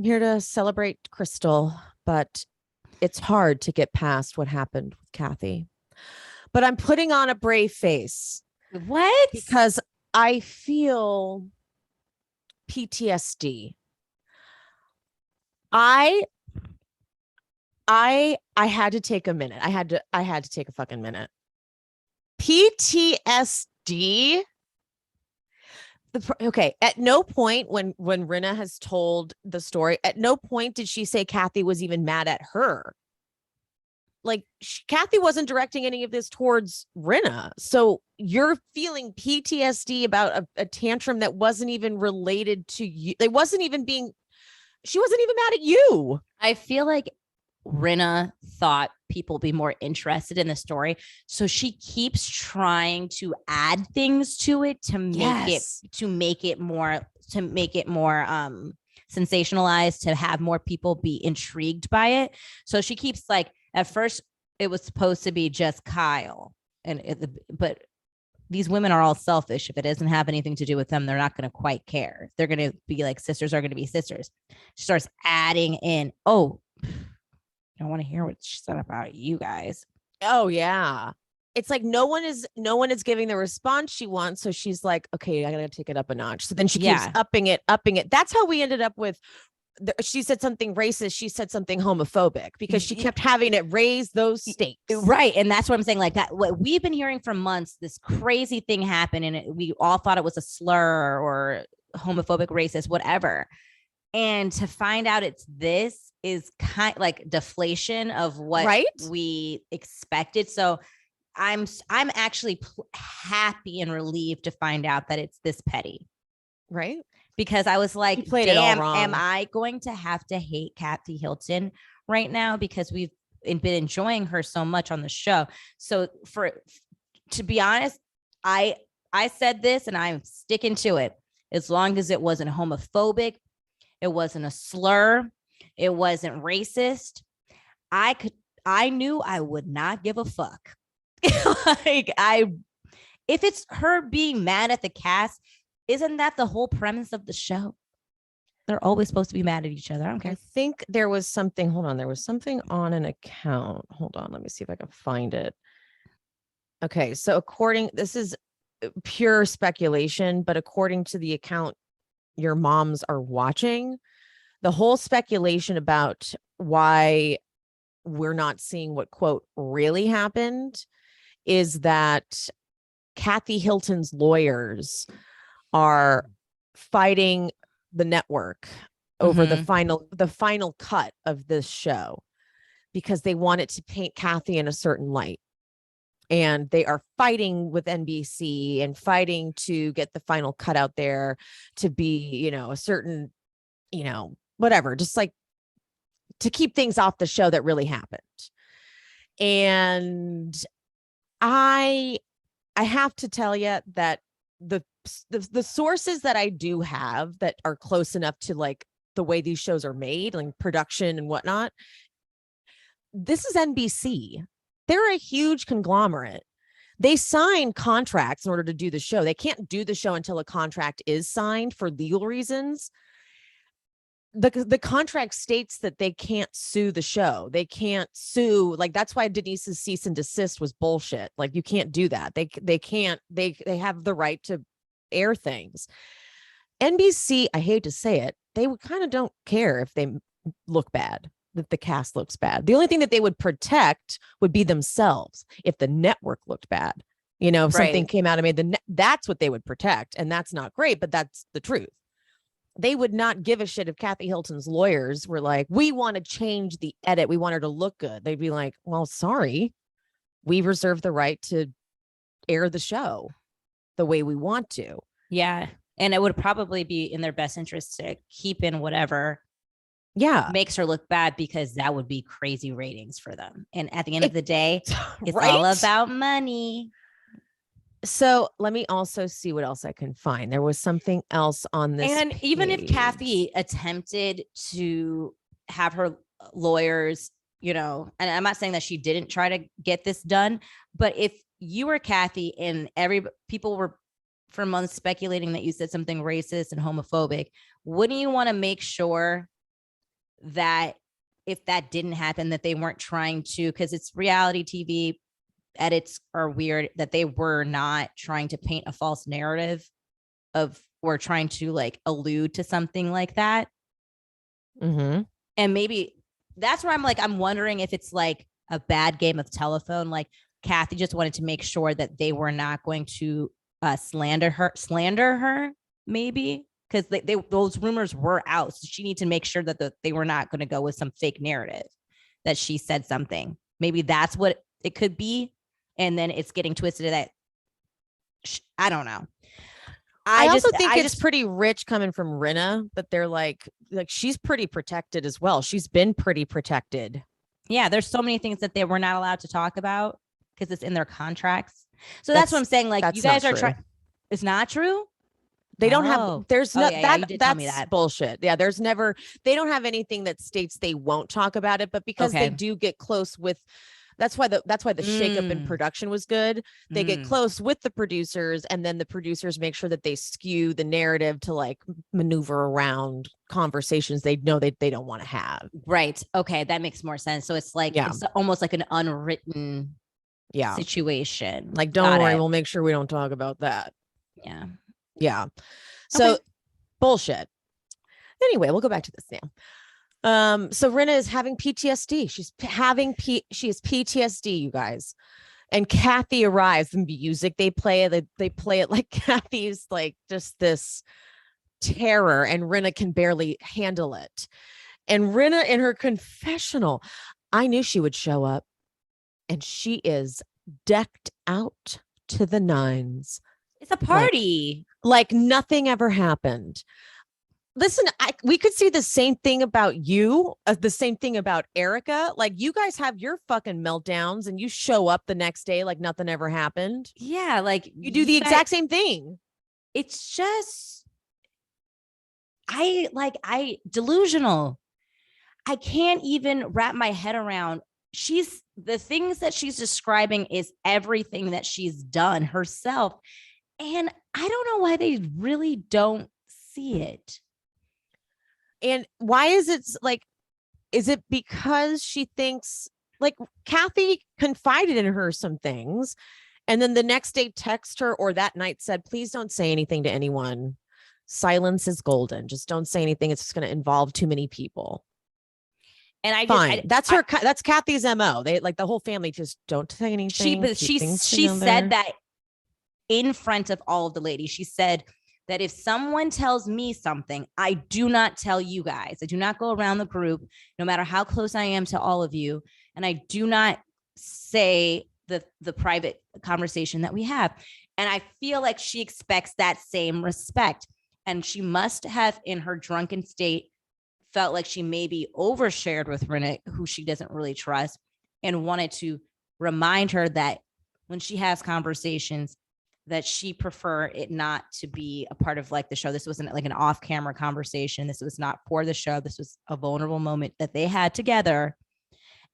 to celebrate Crystal, but it's hard to get past what happened with Kathy. But I'm putting on a brave face. What? Because I feel PTSD. I had to take a minute. I had to take a fucking minute. PTSD. Okay, at no point when Rinna has told the story, at no point did she say Kathy was even mad at her. Like Kathy wasn't directing any of this towards Rinna. So you're feeling PTSD about a tantrum that wasn't even related to you. She wasn't even mad at you. I feel like Rinna thought people be more interested in the story, so she keeps trying to add things to it to make it more sensationalized, to have more people be intrigued by it. So she keeps, like, at first it was supposed to be just Kyle, but these women are all selfish. If it doesn't have anything to do with them, they're not going to quite care. They're going to be like, sisters are going to be sisters. She starts adding in, oh, I don't want to hear what she said about you guys. Oh yeah. It's like no one is giving the response she wants. So she's like, okay, I gotta take it up a notch. So then she keeps upping it. That's how we ended up with, she said something racist. She said something homophobic because she kept having it raise those stakes. Right. And that's what I'm saying. Like that, what we've been hearing for months, this crazy thing happened and we all thought it was a slur or homophobic, racist, whatever. And to find out this is kind of like deflation of what we expected. So I'm actually happy and relieved to find out that it's this petty. Right. Because I was like, damn, am I going to have to hate Kathy Hilton right now? Because we've been enjoying her so much on the show. So to be honest, I said this and I'm sticking to it. As long as it wasn't homophobic, it wasn't a slur, it wasn't racist, I knew I would not give a fuck. If it's her being mad at the cast, isn't that the whole premise of the show? They're always supposed to be mad at each other. I don't care. I think there was something. Hold on. There was something on an account. Hold on. Let me see if I can find it. Okay. So this is pure speculation, but according to the account your moms are watching, the whole speculation about why we're not seeing what, quote, really happened is that Kathy Hilton's lawyers are fighting the network over the final cut of this show because they want it to paint Kathy in a certain light. And they are fighting with NBC and fighting to get the final cut out there to be, a certain, whatever, just like to keep things off the show that really happened. And I have to tell you that the sources that I do have that are close enough to like the way these shows are made, like production and whatnot, this is NBC. They're a huge conglomerate. They sign contracts in order to do the show. They can't do the show until a contract is signed for legal reasons. The contract states that they can't sue the show. They can't sue. Like, that's why Denise's cease and desist was bullshit. Like, you can't do that. They can't, they have the right to air things. NBC, I hate to say it, they kind of don't care if they look bad, that the cast looks bad. The only thing that they would protect would be themselves. If the network looked bad, if something came out and made that's what they would protect. And that's not great, but that's the truth. They would not give a shit if Kathy Hilton's lawyers were like, we want to change the edit. We want her to look good. They'd be like, well, sorry, we reserve the right to air the show the way we want to. Yeah. And it would probably be in their best interest to keep in whatever makes her look bad, because that would be crazy ratings for them. And at the end of the day, it's all about money. So let me also see what else I can find. There was something else on this. And even if Kathy attempted to have her lawyers, and I'm not saying that she didn't try to get this done, but if you were Kathy and people were for months speculating that you said something racist and homophobic, wouldn't you want to make sure that if that didn't happen, that they weren't trying to, because it's reality TV, edits are weird, that they were not trying to paint a false narrative or trying to like allude to something like that. And maybe that's where I'm wondering if it's like a bad game of telephone. Like Kathy just wanted to make sure that they were not going to slander her, maybe, because those rumors were out. So she needs to make sure that they were not going to go with some fake narrative that she said something. Maybe that's what it could be. And then it's getting twisted to that. I don't know. I also think it's pretty rich coming from Rinna, that they're like she's pretty protected as well. She's been pretty protected. Yeah. There's so many things that they were not allowed to talk about because it's in their contracts. So that's what I'm saying. Like, you guys are trying. It's not true. They don't have, there's no, that's bullshit. Yeah. There's never, they don't have anything that states they won't talk about it, but because they do get close with, that's why the shakeup in production was good. They get close with the producers, and then the producers make sure that they skew the narrative to like maneuver around conversations they know they don't want to have. Right. Okay. That makes more sense. So it's like, it's almost like an unwritten situation. Like, don't worry, we'll make sure we don't talk about that. Yeah. Yeah. So bullshit. Anyway, we'll go back to this now. So Rinna is having PTSD. She has PTSD, you guys. And Kathy arrives. The music they play it like Kathy's like just this terror, and Rinna can barely handle it. And Rinna in her confessional, I knew she would show up, and she is decked out to the nines. It's a party. Like nothing ever happened. Listen, we could see the same thing about you, the same thing about Erika. Like, you guys have your fucking meltdowns and you show up the next day like nothing ever happened. Yeah, like you do the exact same thing. It's just, delusional. I can't even wrap my head around. The things that she's describing is everything that she's done herself. And I don't know why they really don't see it. And why is it like, is it because she thinks like Kathy confided in her some things, and then the next day text her, or that night said, please don't say anything to anyone. Silence is golden. Just don't say anything. It's just going to involve too many people. And that's Kathy's MO. They like the whole family just don't say anything. She said that in front of all of the ladies. She said that if someone tells me something, I do not tell you guys. I do not go around the group, no matter how close I am to all of you. And I do not say the private conversation that we have. And I feel like she expects that same respect. And she must have, in her drunken state, felt like she maybe overshared with Rinna, who she doesn't really trust, and wanted to remind her that when she has conversations, that she prefer it not to be a part of like the show. This wasn't like an off-camera conversation. This was not for the show. This was a vulnerable moment that they had together.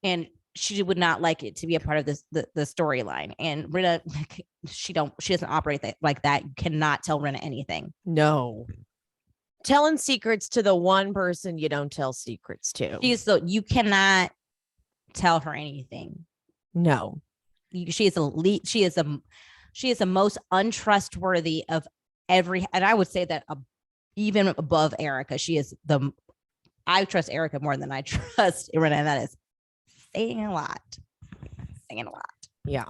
And she would not like it to be a part of this, the storyline. And Rinna, she doesn't operate like that. You cannot tell Rinna anything. No. Telling secrets to the one person you don't tell secrets to. You cannot tell her anything. No. She is the most untrustworthy of every, and I would say that even above Erika, I trust Erika more than I trust Rinna, and that is saying a lot. Yeah.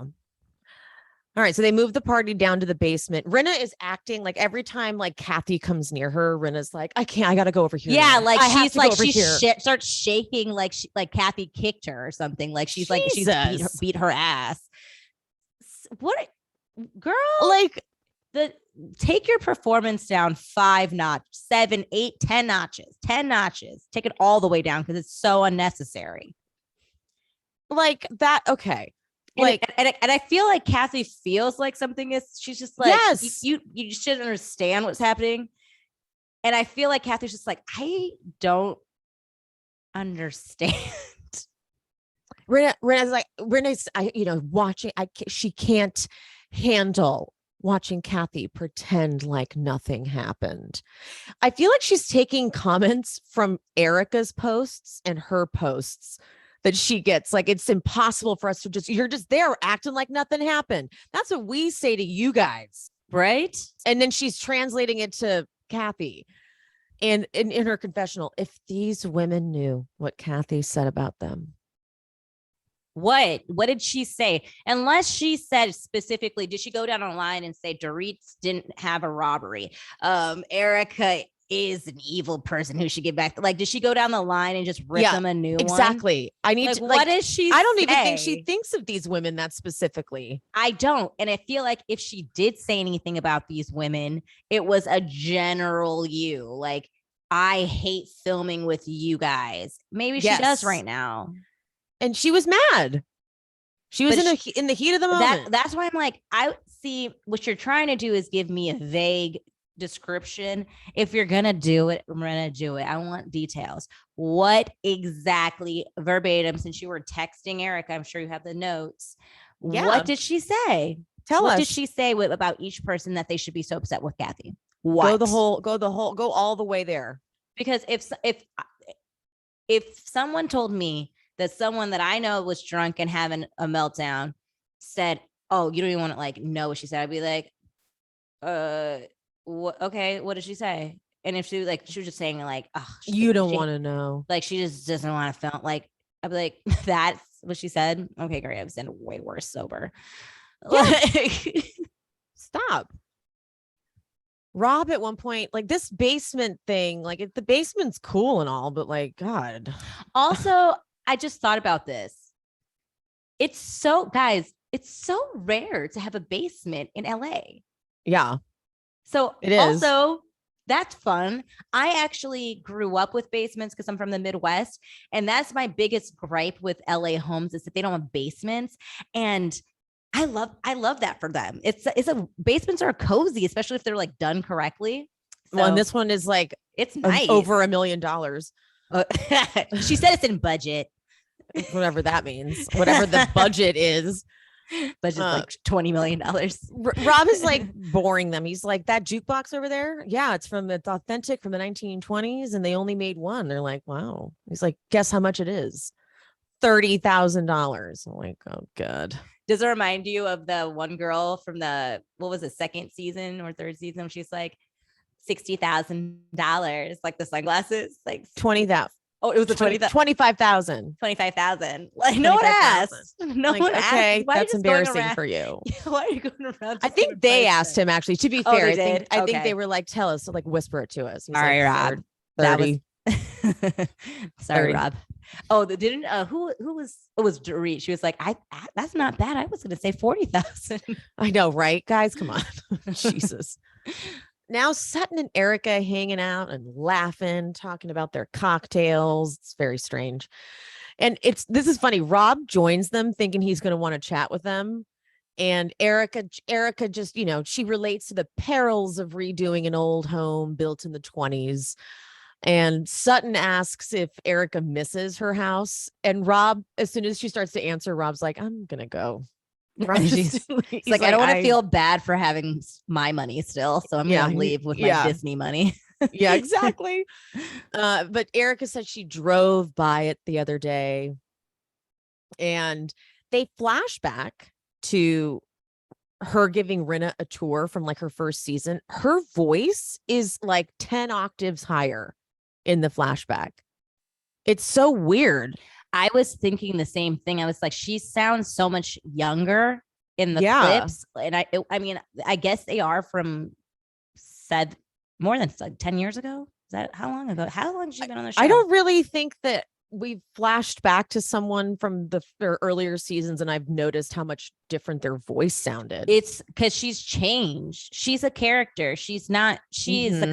All right. So they moved the party down to the basement. Rinna is acting like every time like Kathy comes near her, Rinna's like, I got to go over here. Yeah. now. Like she's like, she starts shaking like Kathy kicked her or something. Like she's like, she's Jesus. beat her ass. What, girl? Like, take your performance down 5 notches, 7, 8, 10 notches, 10 notches. Take it all the way down because it's so unnecessary. Like that. Okay. And I feel like Kathy feels like something is, she's just like, yes, you just shouldn't understand what's happening. And I feel like Kathy's just like, I don't understand. Rinna's watching. She can't handle watching Kathy pretend like nothing happened. I feel like she's taking comments from Erika's posts and her posts that she gets. Like, it's impossible for us to you're just there acting like nothing happened. That's what we say to you guys. Right. And then she's translating it to Kathy. And in her confessional, if these women knew what Kathy said about them. What did she say? Unless she said specifically, did she go down online and say Dorit didn't have a robbery? Erika is an evil person who should get back. Like, did she go down the line and just rip them a new one? Exactly. I need to. What does she? I don't even think she thinks of these women that specifically. I don't, and I feel like if she did say anything about these women, it was a general you. Like, I hate filming with you guys. Maybe she does right now. And she was mad. She was in the heat of the moment. That's why I'm like, I see what you're trying to do is give me a vague description. If you're gonna do it, I'm gonna do it. I want details. What exactly verbatim, since you were texting Erika, I'm sure you have the notes. Yeah. What did she say? Tell us. What did she say about each person that they should be so upset with Kathy? What? Go all the way there. Because if someone told me that someone that I know was drunk and having a meltdown said, oh, you don't even want to like know what she said, I'd be like, okay, what did she say? And if she was just saying like, oh, you don't want to know, like she just doesn't want to film, like I'd be like, that's what she said. Okay, great. I've been way worse sober. Yeah. Like, stop. Rob at one point, like this basement thing, like the basement's cool and all, but like, God. Also, I just thought about this. It's so rare to have a basement in LA. Yeah. So it is. Also, that's fun. I actually grew up with basements because I'm from the Midwest. And that's my biggest gripe with LA homes is that they don't have basements. And I love that for them. Basements are cozy, especially if they're like done correctly. So, well, and this one is like, it's nice. Over $1 million. She said it's in budget. Whatever that means, whatever the budget is. Budget's like $20 million. Rob is like boring them. He's like, that jukebox over there. Yeah, it's authentic from the 1920s and they only made one. They're like, wow. He's like, guess how much it is? $30,000. I'm like, oh, God. Does it remind you of the one girl from second season or third season? She's like, $60,000, like the sunglasses, like 20,000. Oh, it was a 25,000. 25,000. Like no one asked. No Like, one okay, asked. Why are you that's just going embarrassing around- for you. Why are you going around? I think they asked him actually. To be Oh, fair, they I did? think Okay. they were like, "Tell us," so like whisper it to us. He's All like, right, Rob. 30. Sorry, 30. Rob. Oh, the didn't who was it was Dorit. She was like, I that's not bad. I was gonna say 40,000. I know, right, guys? Come on. Jesus. Now Sutton and Erika hanging out and laughing, talking about their cocktails. It's very strange. And this is funny. Rob joins them thinking he's going to want to chat with them. And Erika just, she relates to the perils of redoing an old home built in the 20s. And Sutton asks if Erika misses her house. And Rob, as soon as she starts to answer, Rob's like, I'm going to go. He's like, I don't want to feel bad for having my money still. So I'm going to leave with my Disney money. Yeah, exactly. But Erika said she drove by it the other day. And they flash back to her giving Rinna a tour from like her first season. Her voice is like 10 octaves higher in the flashback. It's so weird. I was thinking the same thing. I was like, she sounds so much younger in the clips. And I mean, I guess they are from said more than like 10 years ago. Is that how long ago? How long has she been on the show? I don't really think that we've flashed back to someone from their earlier seasons and I've noticed how much different their voice sounded. It's because she's changed. She's a character. She's a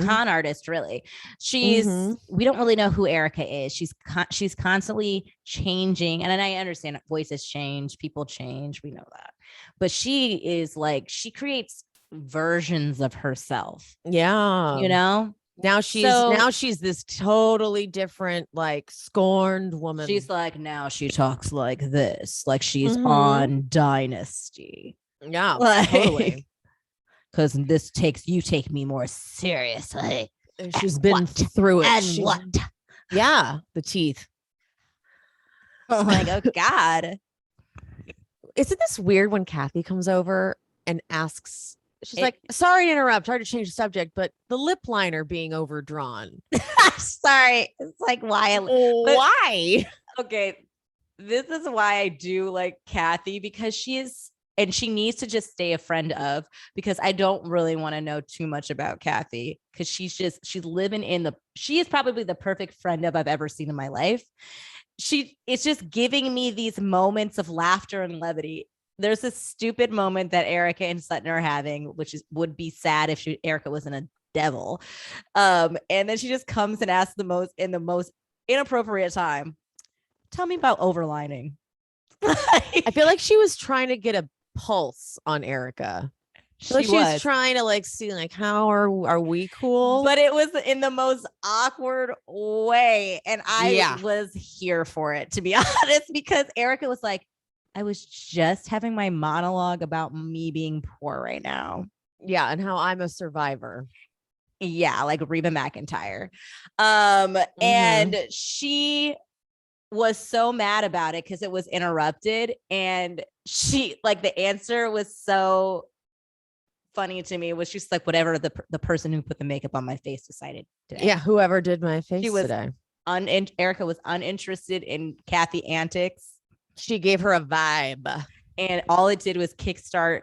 con artist, really. We don't really know who Erika is. She's constantly changing. And then I understand voices change, people change. We know that. But she is like, she creates versions of herself. Yeah. Now she's this totally different, like scorned woman. She's like, now she talks like this, like she's on Dynasty. Yeah, like, totally. Because you take me more seriously. And she's been through it. And what? Yeah, the teeth. Oh my God. Isn't this weird when Kathy comes over and asks? She's like, sorry to interrupt, hard to change the subject, but the lip liner being overdrawn. Sorry. It's like, why? Why? Okay. This is why I do like Kathy, because she needs to just stay a friend of, because I don't really want to know too much about Kathy, because she is probably the perfect friend of I've ever seen in my life. It's just giving me these moments of laughter and levity. There's this stupid moment that Erika and Sutton are having, which would be sad if Erika wasn't a devil. And then she just comes and asks the most inappropriate time, tell me about overlining. I feel like she was trying to get a pulse on Erika. She was trying to like see like, how are we cool? But it was in the most awkward way. And I was here for it, to be honest, because Erika was like, I was just having my monologue about me being poor right now. Yeah. And how I'm a survivor. Yeah. Like Reba McEntire. And she was so mad about it because it was interrupted. And the answer was so funny to me. Was just like, whatever the person who put the makeup on my face decided today. Yeah. Whoever did my face today. Erika was uninterested in Kathy antics. She gave her a vibe. And all it did was kickstart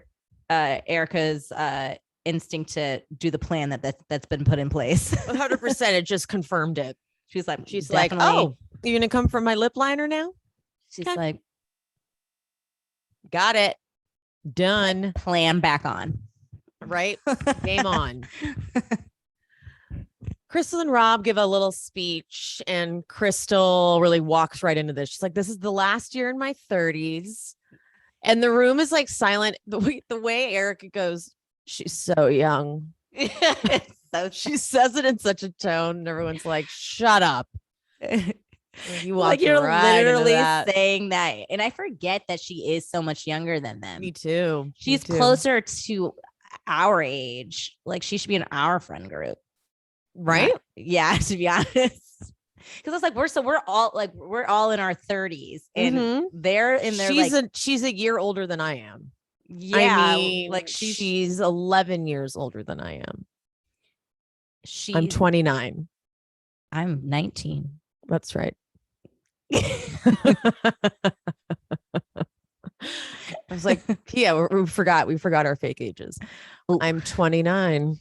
Erika's instinct to do the plan that's been put in place. 100%. It just confirmed it. She's like, oh, you're gonna come from my lip liner now? She's like, got it. Done. Plan back on. Right? Game on. Crystal and Rob give a little speech, and Crystal really walks right into this. She's like, this is the last year in my 30s. And the room is like silent. The way Erika goes, she's so young. So she says it in such a tone, and everyone's like, shut up. You like you're literally saying that. And I forget that she is so much younger than them. Me too. She's closer to our age. Like she should be in our friend group. Right? Yeah, to be honest. Because it's like we're all in our 30s, and they're in their she's a year older than I am. Yeah, I mean, like she's 11 years older than I am. I'm 29. I'm 19. That's right. I was like, Pia, we forgot our fake ages. Ooh. I'm 29.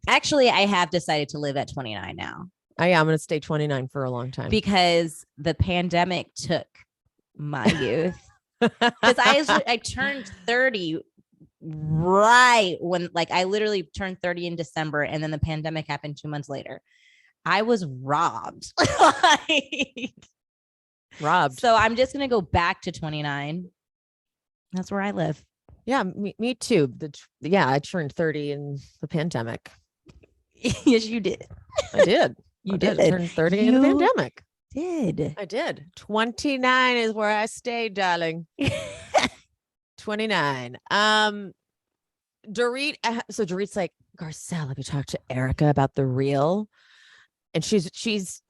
Actually, I have decided to live at 29 now. I am going to stay 29 for a long time because the pandemic took my youth. Because I turned 30 right when, like, I literally turned 30 in December, and then the pandemic happened 2 months later. I was robbed. Robbed. So I'm just gonna go back to 29. That's where I live. Yeah, me too. I turned 30 in the pandemic. Yes, you did. I did. You I did. Turned 30 in the pandemic. Did. I did. 29 is where I stayed, darling. 29. Dorit. So Dorit's like, Garcelle, have you talked to Erika about the reel? And she's.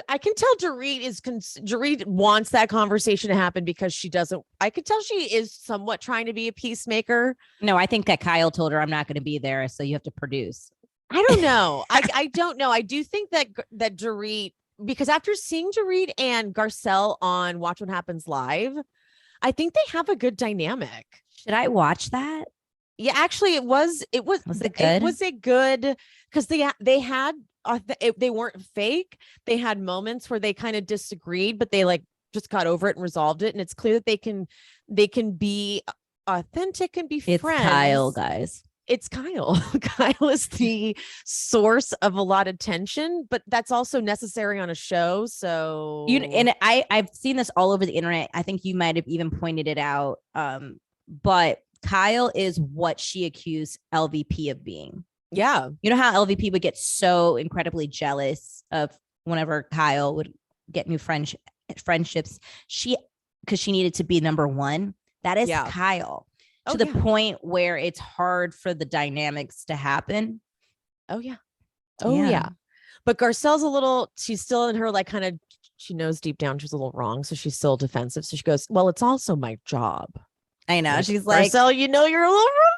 I can tell Dorit wants that conversation to happen because she doesn't. I can tell she is somewhat trying to be a peacemaker. No, I think that Kyle told her I'm not going to be there, so you have to produce. I don't know. I don't know. I do think that Dorit, because after seeing Dorit and Garcelle on Watch What Happens Live, I think they have a good dynamic. Should I watch that? Yeah, actually, was it good? It was a good, because they had they weren't fake. They had moments where they kind of disagreed, but they like just got over it and resolved it. And it's clear that they can be authentic and be friends. It's Kyle, guys. It's Kyle. Kyle is the source of a lot of tension, but that's also necessary on a show. So I've seen this all over the internet. I think you might have even pointed it out. But Kyle is what she accused LVP of being. Yeah. You know how LVP would get so incredibly jealous of whenever Kyle would get new friendships, because she needed to be number one. That is Kyle. To the point where it's hard for the dynamics to happen. Oh, yeah. Oh, yeah. But Garcelle's she's still in her, like, kind of, she knows deep down she's a little wrong. So she's still defensive. So she goes, well, it's also my job. I know. She's like, Garcelle, you know, you're a little wrong.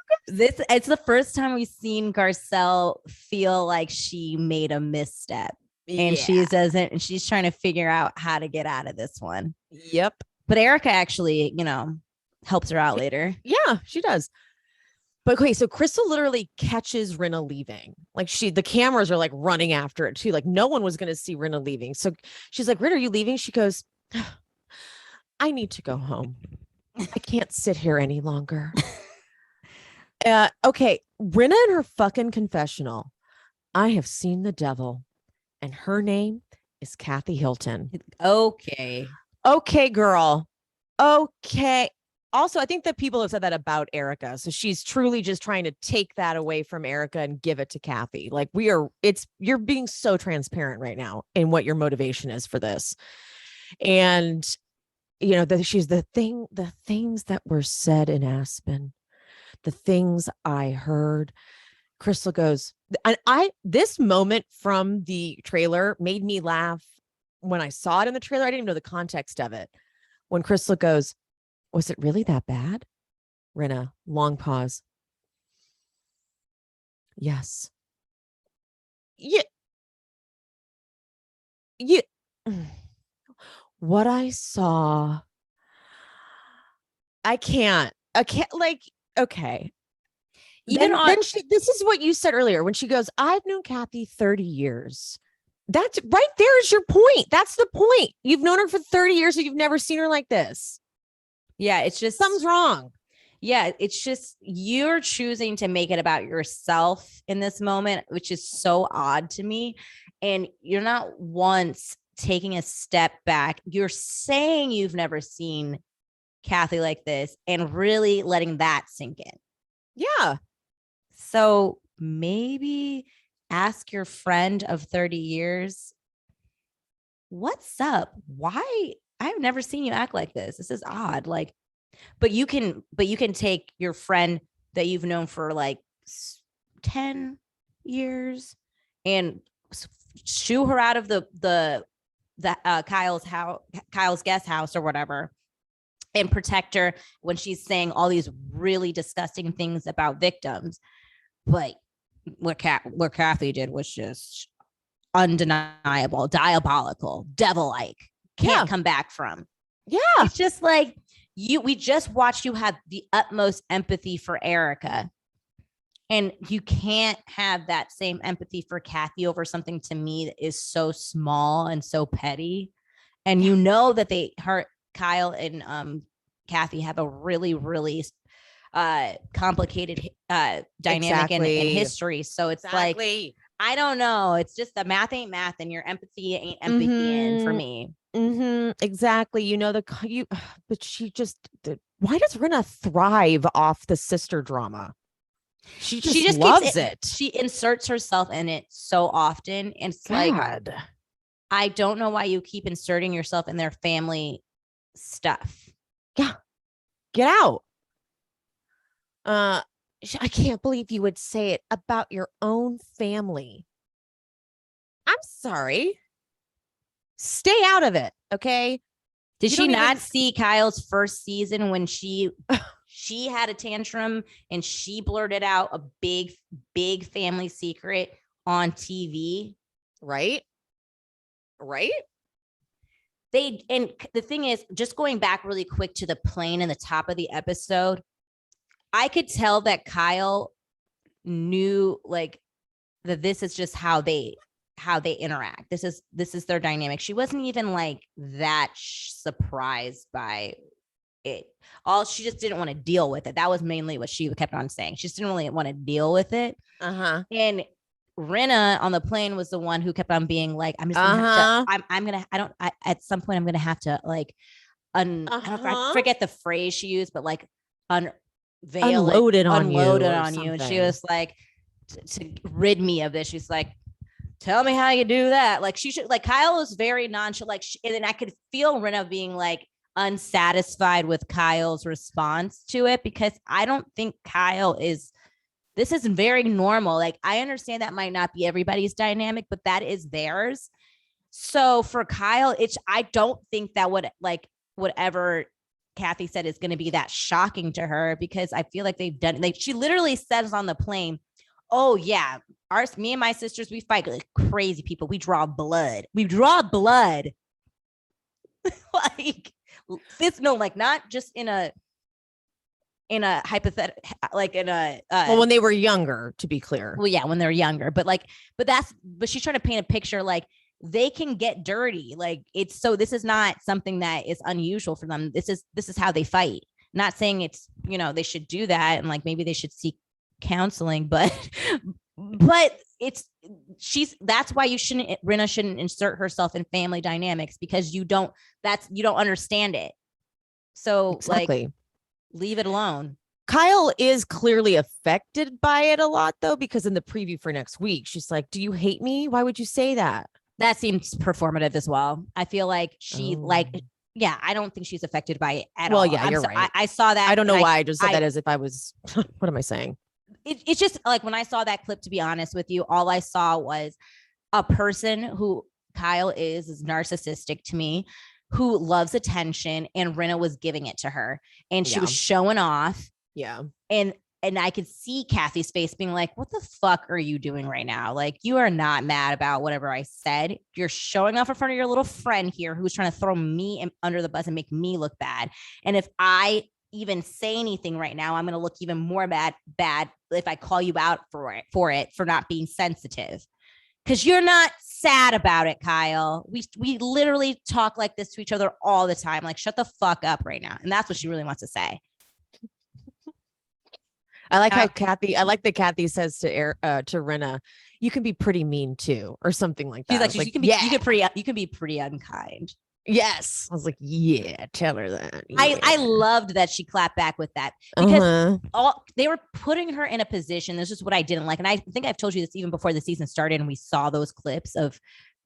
It's the first time we've seen Garcelle feel like she made a misstep. And she doesn't, and she's trying to figure out how to get out of this one. Yep. But Erika actually, helps her out later. Yeah, she does. But okay, so Crystal literally catches Rinna leaving. Like the cameras are like running after it too. Like no one was going to see Rinna leaving. So she's like, Rinna, are you leaving? She goes, I need to go home. I can't sit here any longer. Okay, Rinna in her fucking confessional. I have seen the devil, and her name is Kathy Hilton. Okay. Okay, girl. Okay. Also, I think that people have said that about Erika. So she's truly just trying to take that away from Erika and give it to Kathy. Like you're being so transparent right now in what your motivation is for this. And, she's the things that were said in Aspen, the things I heard. Crystal goes, and this moment from the trailer made me laugh when I saw it in the trailer. I didn't even know the context of it. When Crystal goes, was it really that bad? Rinna, long pause. Yes. Yeah. What I saw, I can't like, okay. Then this is what you said earlier when she goes, I've known Kathy 30 years. That's right. There's your point. That's the point. You've known her for 30 years and you've never seen her like this. Yeah, it's just something's wrong. Yeah, it's just you're choosing to make it about yourself in this moment, which is so odd to me. And you're not once taking a step back. You're saying you've never seen Kathy like this and really letting that sink in. Yeah. So maybe ask your friend of 30 years, what's up? Why? I've never seen you act like this. This is odd. Like, but you can take your friend that you've known for like 10 years and shoo her out of the Kyle's guest house or whatever, and protect her when she's saying all these really disgusting things about victims. But what Kathy did was just undeniable, diabolical, devil-like, can't come back from. Yeah. It's just like we just watched you have the utmost empathy for Erika. And you can't have that same empathy for Kathy over something to me that is so small and so petty. And you know that Kyle and Kathy have a really, really complicated dynamic in history. So it's like, I don't know. It's just the math ain't math, and your empathy ain't empathy for me. Exactly. You know, but she just, why does Rinna thrive off the sister drama? She just loves it. She inserts herself in it so often. And it's like, I don't know why you keep inserting yourself in their family stuff. Yeah. Get out. I can't believe you would say it about your own family. I'm sorry. Stay out of it. Okay. Did she not see Kyle's first season when she had a tantrum and she blurted out a big family secret on TV? Right. And the thing is, just going back really quick to the plane in the top of the episode, I could tell that Kyle knew like that this is just how they interact. This is their dynamic. She wasn't even like that surprised by it. She just didn't want to deal with it. That was mainly what she kept on saying. She just didn't really want to deal with it. And Rinna on the plane was the one who kept on being like, I'm just gonna have to, at some point I'm gonna have to like I forget the phrase she used, but like unload it on you. And she was like, to rid me of this. She's like, tell me how you do that. Like she should, like Kyle was very nonchalant. Like, and then I could feel Rinna being like unsatisfied with Kyle's response to it, because I don't think this is very normal. Like I understand that might not be everybody's dynamic, but that is theirs. So for Kyle, I don't think that would like whatever Kathy said is going to be that shocking to her, because I feel like they've done, like she literally says on the plane, oh yeah, me and my sisters, we fight like crazy people. We draw blood. Like this, no, like not just in a hypothetical, like in a well, when they were younger, to be clear. Well, yeah, when they're younger, but she's trying to paint a picture like they can get dirty. Like this is not something that is unusual for them. This is how they fight. Not saying it's, they should do that and like maybe they should seek counseling, but that's why Rinna shouldn't insert herself in family dynamics, because you don't understand it. So exactly. Like leave it alone. Kyle is clearly affected by it a lot though, because in the preview for next week, she's like, do you hate me? Why would you say that? That seems performative as well. I feel like she I don't think she's affected by it at all. Well, yeah, you're right. I saw that. I don't know why I just said that as if I was, what am I saying? It's just like when I saw that clip, to be honest with you, all I saw was a person who Kyle is narcissistic to me, who loves attention, and Rinna was giving it to her and she was showing off. Yeah. And I could see Kathy's face being like, what the fuck are you doing right now? Like, you are not mad about whatever I said. You're showing off in front of your little friend here who's trying to throw me under the bus and make me look bad. And if I even say anything right now, I'm going to look even more bad if I call you out for not being sensitive. Because you're not sad about it, Kyle. We literally talk like this to each other all the time. Like, shut the fuck up right now. And that's what she really wants to say. I like how Kathy says to Rinna, you can be pretty mean too, or something like that. She's like, you can be pretty unkind. Yes. I was like, yeah, tell her that. Yeah. I loved that she clapped back with that, because they were putting her in a position. This is what I didn't like. And I think I've told you this even before the season started and we saw those clips of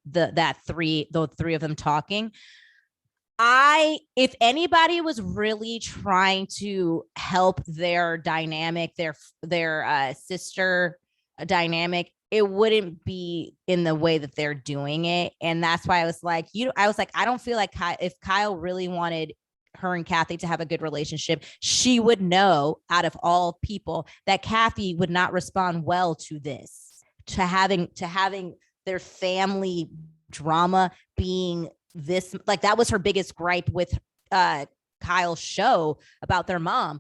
the three of them talking. If anybody was really trying to help their dynamic, their sister dynamic, it wouldn't be in the way that they're doing it. And that's why I was like, I don't feel like if Kyle really wanted her and Kathy to have a good relationship, she would know out of all people that Kathy would not respond well to this, to having their family drama being this, like that was her biggest gripe with Kyle's show about their mom.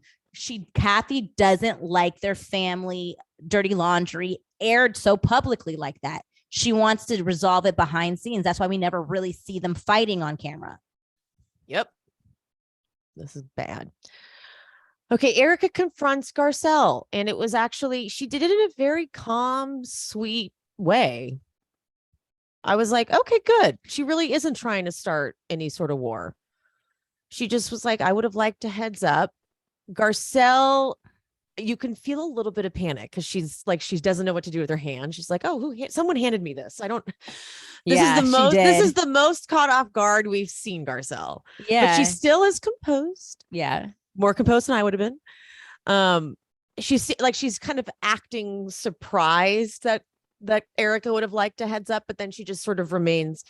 Kathy doesn't like their family dirty laundry aired so publicly like that. She wants to resolve it behind scenes. That's why we never really see them fighting on camera. Yep. This is bad. Okay, Erika confronts Garcelle, and it was actually, she did it in a very calm, sweet way. I was like, okay, good. She really isn't trying to start any sort of war. She just was like, I would have liked a heads up. Garcelle, you can feel a little bit of panic because she's like, she doesn't know what to do with her hand. She's like, oh, someone handed me this. I don't, this is the most caught off guard we've seen Garcelle. Yeah. But she still is composed. Yeah. More composed than I would have been. She's kind of acting surprised that Erika would have liked a heads up, but then she just sort of remains.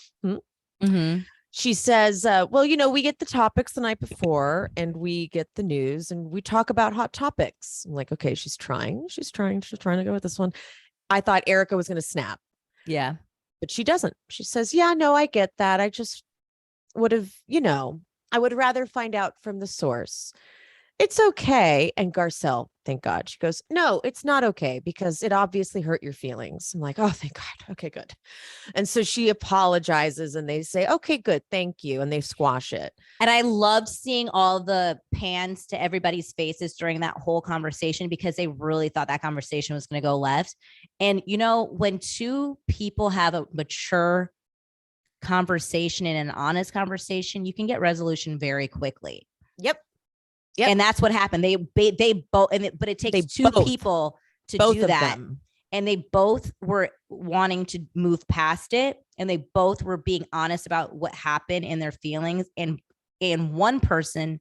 She says, well, we get the topics the night before and we get the news and we talk about hot topics. I'm like, okay, she's trying to go with this one. I thought Erika was going to snap. Yeah. But she doesn't. She says, yeah, no, I get that. I just would have, I would rather find out from the source. It's okay. And Garcelle, thank God, she goes, no, it's not okay because it obviously hurt your feelings. I'm like, oh, thank God. Okay, good. And so she apologizes and they say, okay, good. Thank you. And they squash it. And I loved seeing all the pans to everybody's faces during that whole conversation because they really thought that conversation was going to go left. And, when two people have a mature conversation and an honest conversation, you can get resolution very quickly. Yep. And that's what happened. They both, but it takes two people to do that. And they both were wanting to move past it. And they both were being honest about what happened and their feelings. And one person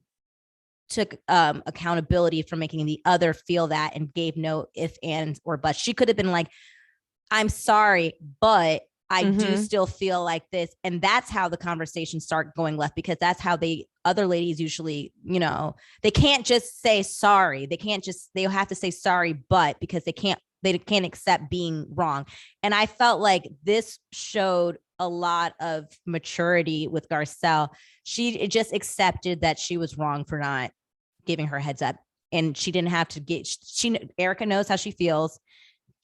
took accountability for making the other feel that and gave no if, ands, or buts. She could have been like, I'm sorry, but I do still feel like this. And that's how the conversations start going left, because that's how other ladies usually, they can't just say sorry. They'll have to say sorry, but because they can't accept being wrong. And I felt like this showed a lot of maturity with Garcelle. She just accepted that she was wrong for not giving her heads up. And she didn't have to Erika knows how she feels.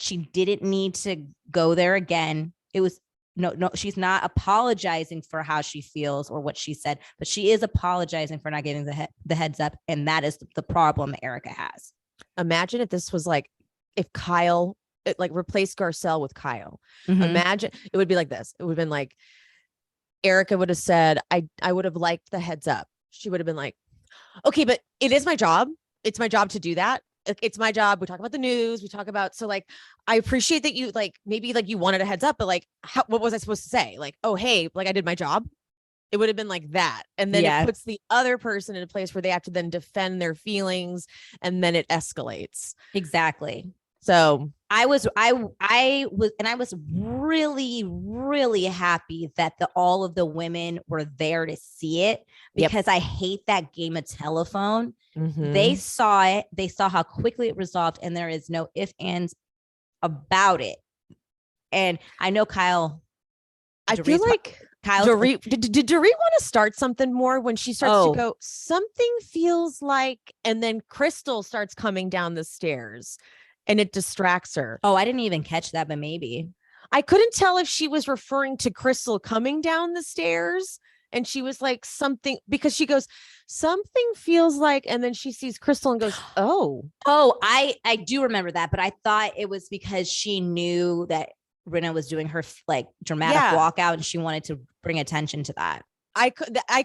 She didn't need to go there again. It was no, she's not apologizing for how she feels or what she said, but she is apologizing for not getting the heads up. And that is the problem Erika has. Imagine if this was like, if Kyle, replaced Garcelle with Kyle. Imagine it would be like this. It would have been like, Erika would have said, I would have liked the heads up. She would have been like, okay, but it is my job. It's my job to do that. It's my job. We talk about the news. We talk about, so I appreciate that you maybe you wanted a heads up, but what was I supposed to say? Oh, hey, I did my job. It would have been like that. And then it puts the other person in a place where they have to then defend their feelings and then it escalates. Exactly. So I was really, really happy that all of the women were there to see it, because I hate that game of telephone. They saw it. They saw how quickly it resolved, and there is no ifs, ands about it. And I know Kyle. I feel like Dorit, did Dorit want to start something more when she starts to go, something feels like, and then Crystal starts coming down the stairs. And it distracts her. Oh, I didn't even catch that, but maybe. I couldn't tell if she was referring to Crystal coming down the stairs. And she was like something, because she goes, something feels like, and then she sees Crystal and goes, oh, I do remember that. But I thought it was because she knew that Rinna was doing her dramatic walkout and she wanted to bring attention to that. I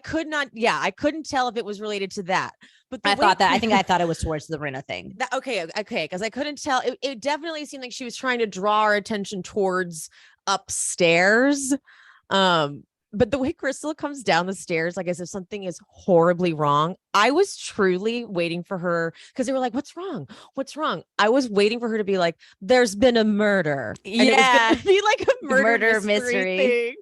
couldn't tell if it was related to that. But I thought it was towards the Rinna thing. Okay. Because I couldn't tell. It definitely seemed like she was trying to draw our attention towards upstairs. But the way Crystal comes down the stairs, as if something is horribly wrong, I was truly waiting for her, because they were like, what's wrong? What's wrong? I was waiting for her to be like, there's been a murder. And it was going to be like a murder mystery thing.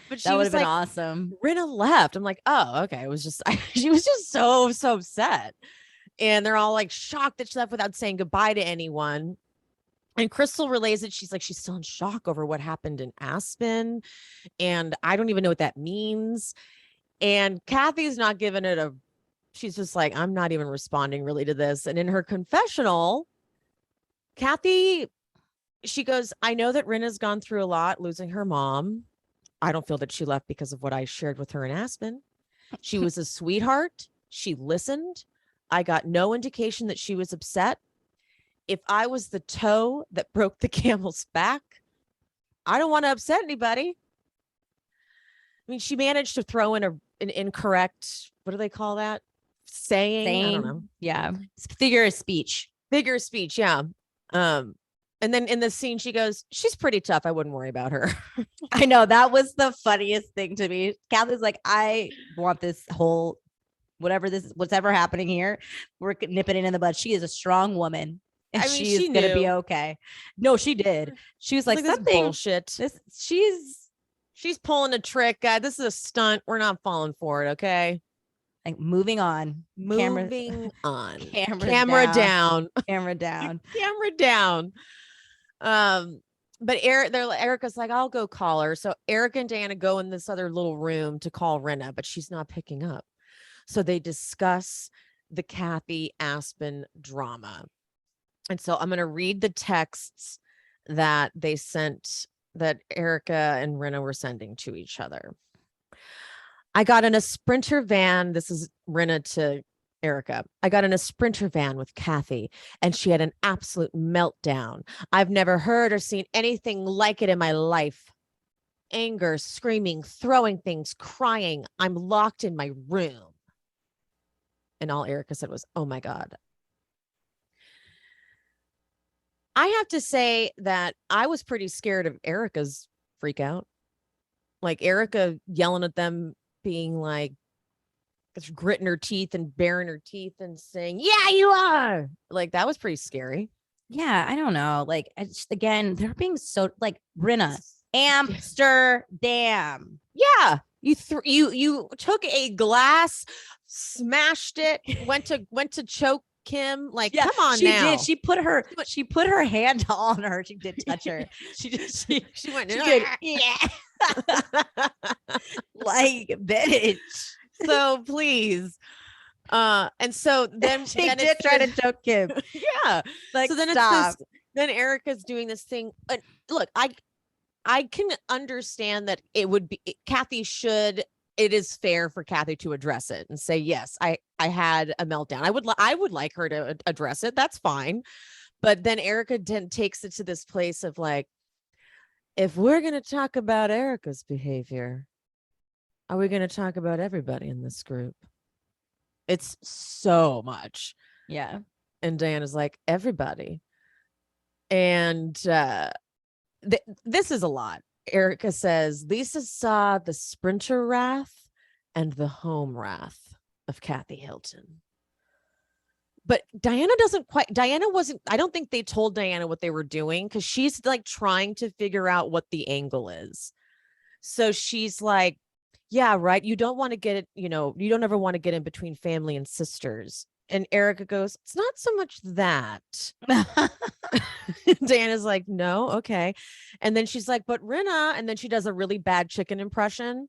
But that would have been awesome. Rinna left. I'm like, oh, okay. It was just, she was just so upset. And they're all shocked that she left without saying goodbye to anyone. And Crystal relays it. She's like, she's still in shock over what happened in Aspen. And I don't even know what that means. And Kathy's not giving it she's just like, I'm not even responding really to this. And in her confessional, Kathy, she goes, I know that Rinna's gone through a lot, losing her mom. I don't feel that she left because of what I shared with her in Aspen. She was a sweetheart. She listened. I got no indication that she was upset. If I was the toe that broke the camel's back, I don't want to upset anybody. I mean, she managed to throw in an incorrect, what do they call that? Saying? I don't know. Yeah. Figure of speech. Figure of speech. Yeah. And then in the scene, she goes, she's pretty tough. I wouldn't worry about her. I know, that was the funniest thing to me. Kathy's like, I want this whole, what's ever happening here, we're nipping it in the bud. She is a strong woman. And I mean, she's gonna be okay. No, she did. She was like, something bullshit. She's pulling a trick. This is a stunt. We're not falling for it. Okay. Like moving on. Moving on. Camera down. Camera down. But Erika's like, I'll go call her. So Erika and Diana go in this other little room to call Rinna, but she's not picking up. So they discuss the Kathy Aspen drama. And so I'm going to read the texts that they sent, that Erika and Rinna were sending to each other. I got in a Sprinter van. This is Rinna to Erika. I got in a Sprinter van with Kathy, and she had an absolute meltdown. I've never heard or seen anything like it in my life. Anger, screaming, throwing things, crying. I'm locked in my room. And all Erika said was, oh my God. I have to say that I was pretty scared of Erika's freak out. Like Erika yelling at them, being like, gritting her teeth and baring her teeth and saying, yeah, you are. Like, that was pretty scary. Yeah, I don't know. Like, again, they're being so, like, Rinna, Amsterdam. Yeah. You took a glass, smashed it, went to choke Kim. Like, yeah, come on, she now. Did. She put her hand on her. She did touch her. She went. She did. Yeah. Like, bitch. So please. And so then she did try to choke Kim. Yeah. Like, so then stop. Then Erika's doing this thing. Look, I can understand that it is fair for Kathy to address it and say, yes, I had a meltdown. I would like her to address it. That's fine. But then Erika takes it to this place of like, if we're going to talk about Erika's behavior, are we going to talk about everybody in this group? It's so much. Yeah. And Diana's like, everybody. And this is a lot. Erika says, Lisa saw the Sprinter wrath and the home wrath of Kathy Hilton. But Diana I don't think they told Diana what they were doing, because she's like trying to figure out what the angle is. So she's like, yeah, right. You don't want to get it, you don't ever want to get in between family and sisters. And Erika goes, it's not so much that. Diana's like, no, okay. And then she's like, but Rinna, and then she does a really bad chicken impression.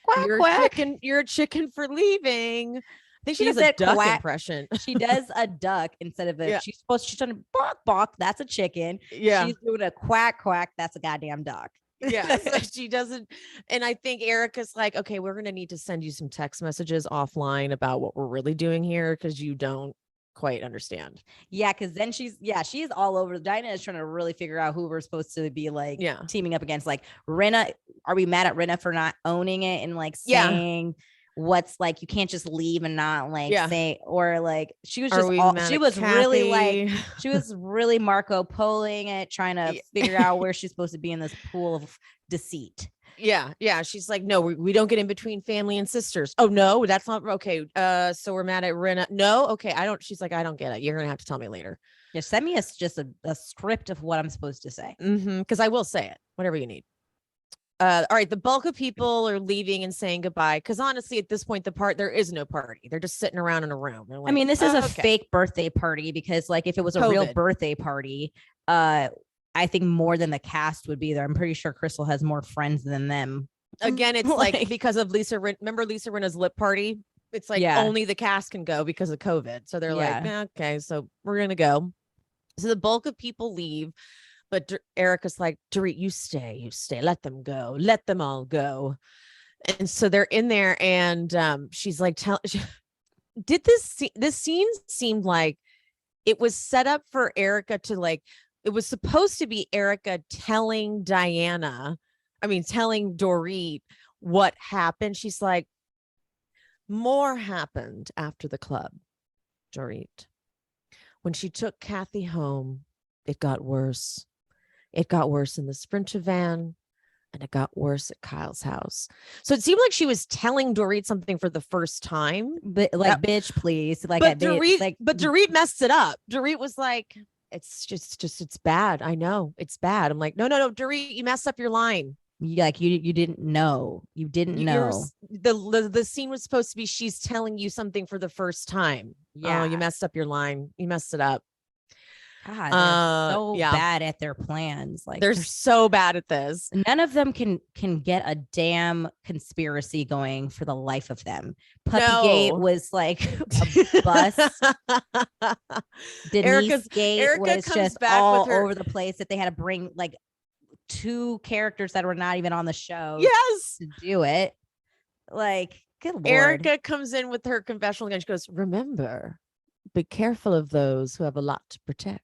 Quack, quack. You're a chicken for leaving. I think she does a duck impression. She does a duck instead of yeah. She's trying to bark, bark. That's a chicken. Yeah. She's doing a quack, quack. That's a goddamn duck. Yeah. So she doesn't. And I think Erika's like, okay, we're going to need to send you some text messages offline about what we're really doing here, because you don't quite understand. Yeah. Cause then she is all over. Diana is trying to really figure out who we're supposed to be like teaming up against. Like, Rinna, are we mad at Rinna for not owning it and like saying what's like, you can't just leave and not like say, or like she was just she was really like, she was really Marco Poloing it, trying to figure out where she's supposed to be in this pool of deceit. Yeah. She's like, no, we don't get in between family and sisters. Oh no, that's not okay. So we're mad at Rinna. No, okay. She's like, I don't get it. You're gonna have to tell me later. Yeah, send me a script of what I'm supposed to say. Because I will say it, whatever you need. All right, the bulk of people are leaving and saying goodbye, because honestly, at this point, there is no party. They're just sitting around in a room. Like, I mean, this is a fake birthday party, because like if it was a real birthday party, I think more than the cast would be there. I'm pretty sure Crystal has more friends than them. Again, it's like because of remember Lisa Rinna's lip party? It's like only the cast can go because of COVID. So they're like, okay, so we're going to go. So the bulk of people leave, but Erika's like, Dorit, you stay, let them go, let them all go. And so they're in there and she's like, did this scene seemed like it was set up for Erika to like, it was supposed to be Erika telling Dorit what happened. She's like, more happened after the club, Dorit. When she took Kathy home, it got worse. It got worse in the Sprinter van, and it got worse at Kyle's house. So it seemed like she was telling Dorit something for the first time. But like, bitch, please. Like, but Dorit messed it up. Dorit was like, it's just it's bad. I know it's bad. I'm like, no, Dorit, you messed up your line. You didn't know. You didn't know. The scene was supposed to be she's telling you something for the first time. Yeah. Oh, you messed up your line. You messed it up. God, they're so bad at their plans. Like, they're so bad at this. None of them can get a damn conspiracy going for the life of them. Puppygate was like a bust. Denise Gate was just all over the place that they had to bring like 2 characters that were not even on the show. Yes, to do it. Like, good Lord. Erika comes in with her confessional and she goes, remember, be careful of those who have a lot to protect.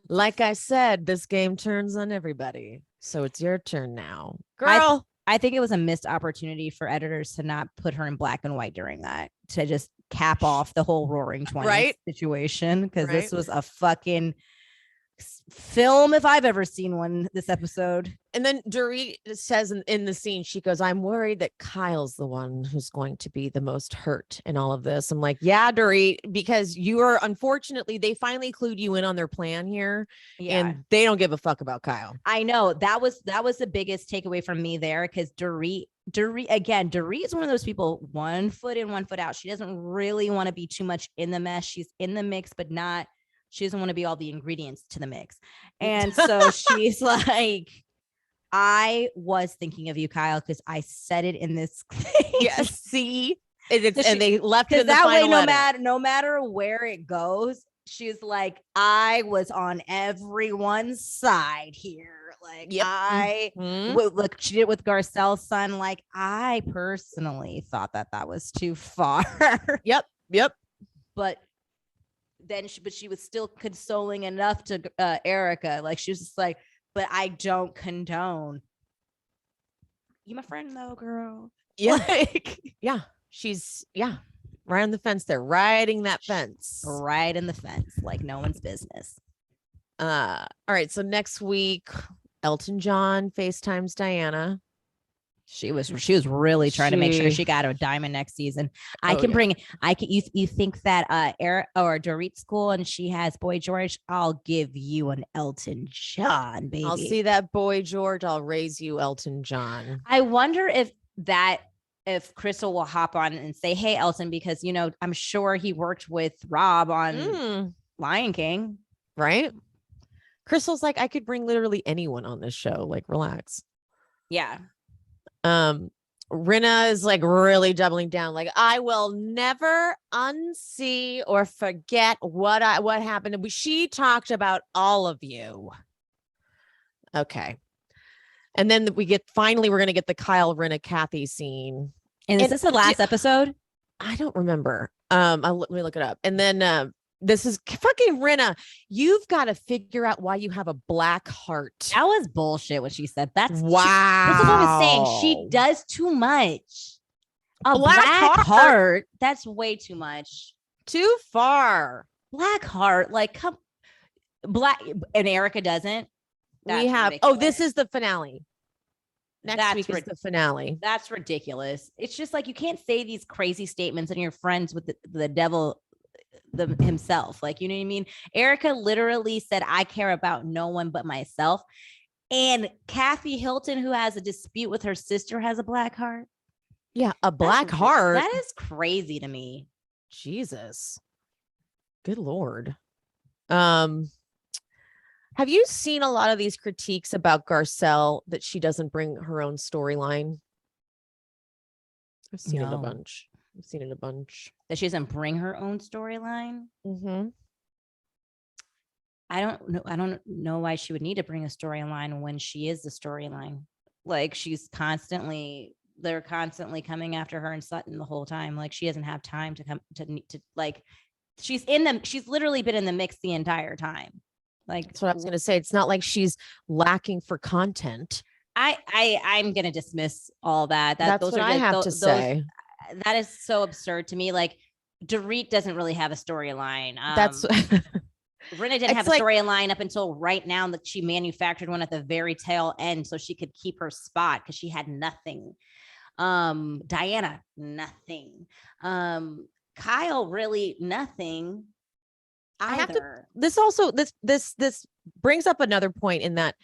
Like I said, this game turns on everybody. So it's your turn now. Girl. I think it was a missed opportunity for editors to not put her in black and white during that, to just cap off the whole Roaring 20s situation. Because this was a fucking film if I've ever seen one, this episode. And then Dorit says in the scene, she goes, I'm worried that Kyle's the one who's going to be the most hurt in all of this. I'm like, yeah, Dorit, because you are, unfortunately, they finally clued you in on their plan here. And they don't give a fuck about Kyle. I know that was the biggest takeaway from me there, because Dorit is one of those people, 1 foot in, 1 foot out. She doesn't really want to be too much in the mess. She's in the mix, but she doesn't want to be all the ingredients to the mix. And so she's like, I was thinking of you, Kyle, because I said it in this thing. Yes, see? And they left it in the that final way, letter. no matter where it goes, she's like, I was on everyone's side here. Like, look, she did it with Garcelle's son. Like, I personally thought that was too far. Yep. But then she was still consoling enough to Erika. Like, she was just like, but I don't condone. You my friend though, girl. Yeah. Like, yeah. She's right on the fence there, riding that fence. Right in the fence, like no one's business. All right. So next week, Elton John FaceTimes Diana. She was really trying to make sure she got a diamond next season. You think that Eric or Dorit's cool and she has Boy George? I'll give you an Elton John, baby. I'll see that Boy George. I'll raise you Elton John. I wonder if Crystal will hop on and say, hey, Elton, because I'm sure he worked with Rob on Lion King. Right? Crystal's like, I could bring literally anyone on this show. Like, relax. Yeah. Rinna is like really doubling down. Like, I will never unsee or forget what happened. She talked about all of you. Okay. And then we're going to get the Kyle, Rinna, Kathy scene. And is this the last episode? I don't remember. Let me look it up. And then, this is fucking Rinna. You've got to figure out why you have a black heart. That was bullshit what she said. That's wow. This is what I was saying. She does too much. A black heart. That's way too much. Too far. Black heart. Like, come. Black. And Erika doesn't. That's ridiculous. This is the finale. Next week is the finale. That's ridiculous. It's just like, you can't say these crazy statements and you're friends with the devil himself. Like, you know what I mean? Erika literally said, I care about no one but myself. And Kathy Hilton, who has a dispute with her sister, has a black heart. Yeah, a black heart. That is crazy to me. Jesus. Good Lord. Have you seen a lot of these critiques about Garcelle that she doesn't bring her own storyline? I've seen it a No. bunch. I've seen it a bunch. That she doesn't bring her own storyline. Mm-hmm. I don't know why she would need to bring a storyline when she is the storyline. Like they're constantly coming after her and Sutton the whole time. Like she doesn't have time to come to like she's literally been in the mix the entire time. Like That's what I was going to say. It's not like she's lacking for content. I'm going to dismiss all that. That's what I have to say. That is so absurd to me. Like Dorit doesn't really have a storyline. That's Rinna didn't have a storyline up until right now that she manufactured one at the very tail end so she could keep her spot because she had nothing. Diana, nothing. Kyle, really nothing. Either. This brings up another point in that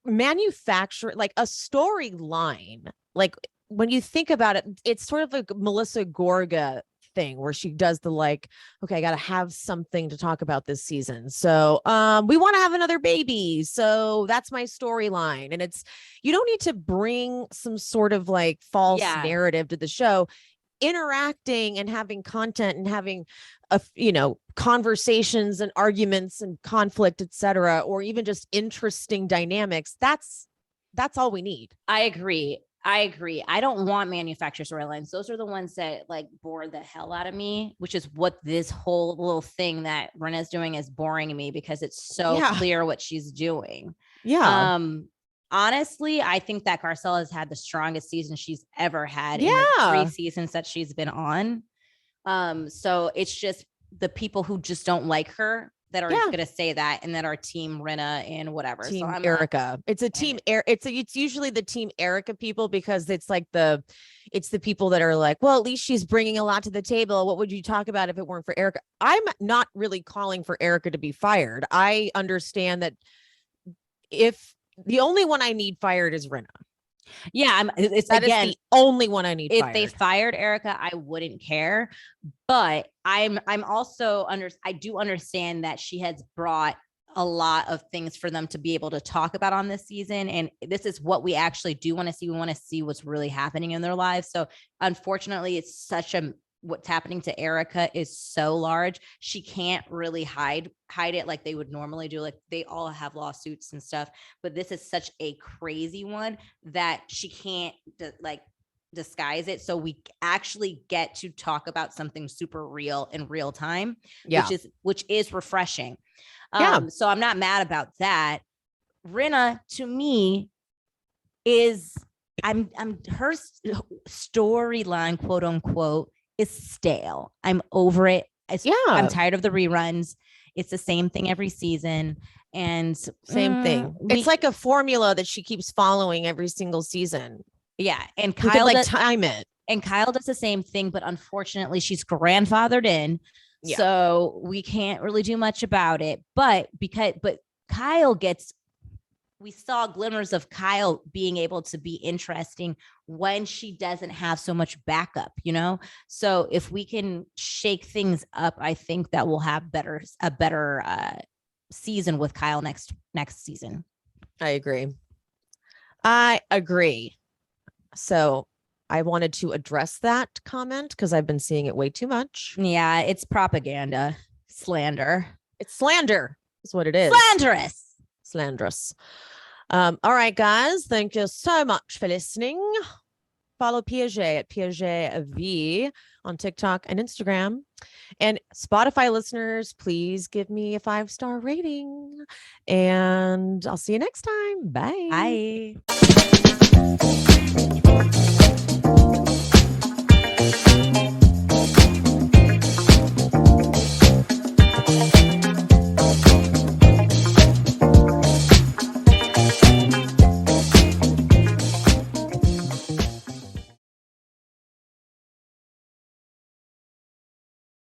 manufacture like a storyline, like when you think about it, it's sort of like Melissa Gorga thing where she does the like, okay, I got to have something to talk about this season. So we want to have another baby. So that's my storyline. And you don't need to bring some sort of like false narrative to the show. Interacting and having content and having conversations and arguments and conflict, etc., or even just interesting dynamics, that's all we need. I agree. I don't want manufactured storylines. Those are the ones that like bore the hell out of me, which is what this whole little thing that Rinna's doing is boring me because it's so clear what she's doing. Yeah. Honestly, I think that Garcelle has had the strongest season she's ever had in the 3 seasons that she's been on. So it's just the people who just don't like her that are going to say that, and that are team Rinna and whatever. Team so Erika. It's a team. It's usually the team Erika people because it's like it's the people that are like, well, at least she's bringing a lot to the table. What would you talk about if it weren't for Erika? I'm not really calling for Erika to be fired. I understand that if the only one I need fired is Rinna. Yeah, it's the only one I need. If they fired Erika, I wouldn't care. But I'm also I do understand that she has brought a lot of things for them to be able to talk about on this season, and this is what we actually do want to see. We want to see what's really happening in their lives. So unfortunately, it's what's happening to Erika is so large. She can't really hide it like they would normally do. Like they all have lawsuits and stuff, but this is such a crazy one that she can't disguise it. So we actually get to talk about something super real in real time, which is refreshing. So I'm not mad about that. Rinna, to me, is her storyline, quote unquote, is stale. I'm over it. I'm tired of the reruns. It's the same thing every season. And same thing. It's like a formula that she keeps following every single season. Yeah. And Kyle time it. And Kyle does the same thing, but unfortunately she's grandfathered in. Yeah. So we can't really do much about it. But Kyle we saw glimmers of Kyle being able to be interesting when she doesn't have so much backup, So if we can shake things up, I think that we'll have a better season with Kyle next season. I agree. So I wanted to address that comment because I've been seeing it way too much. Yeah, it's propaganda, slander. It's slander is what it is. Slanderous. All right, guys. Thank you so much for listening. Follow Piaget at PiagetV on TikTok and Instagram. And Spotify listeners, please give me a 5-star rating. And I'll see you next time. Bye. Bye.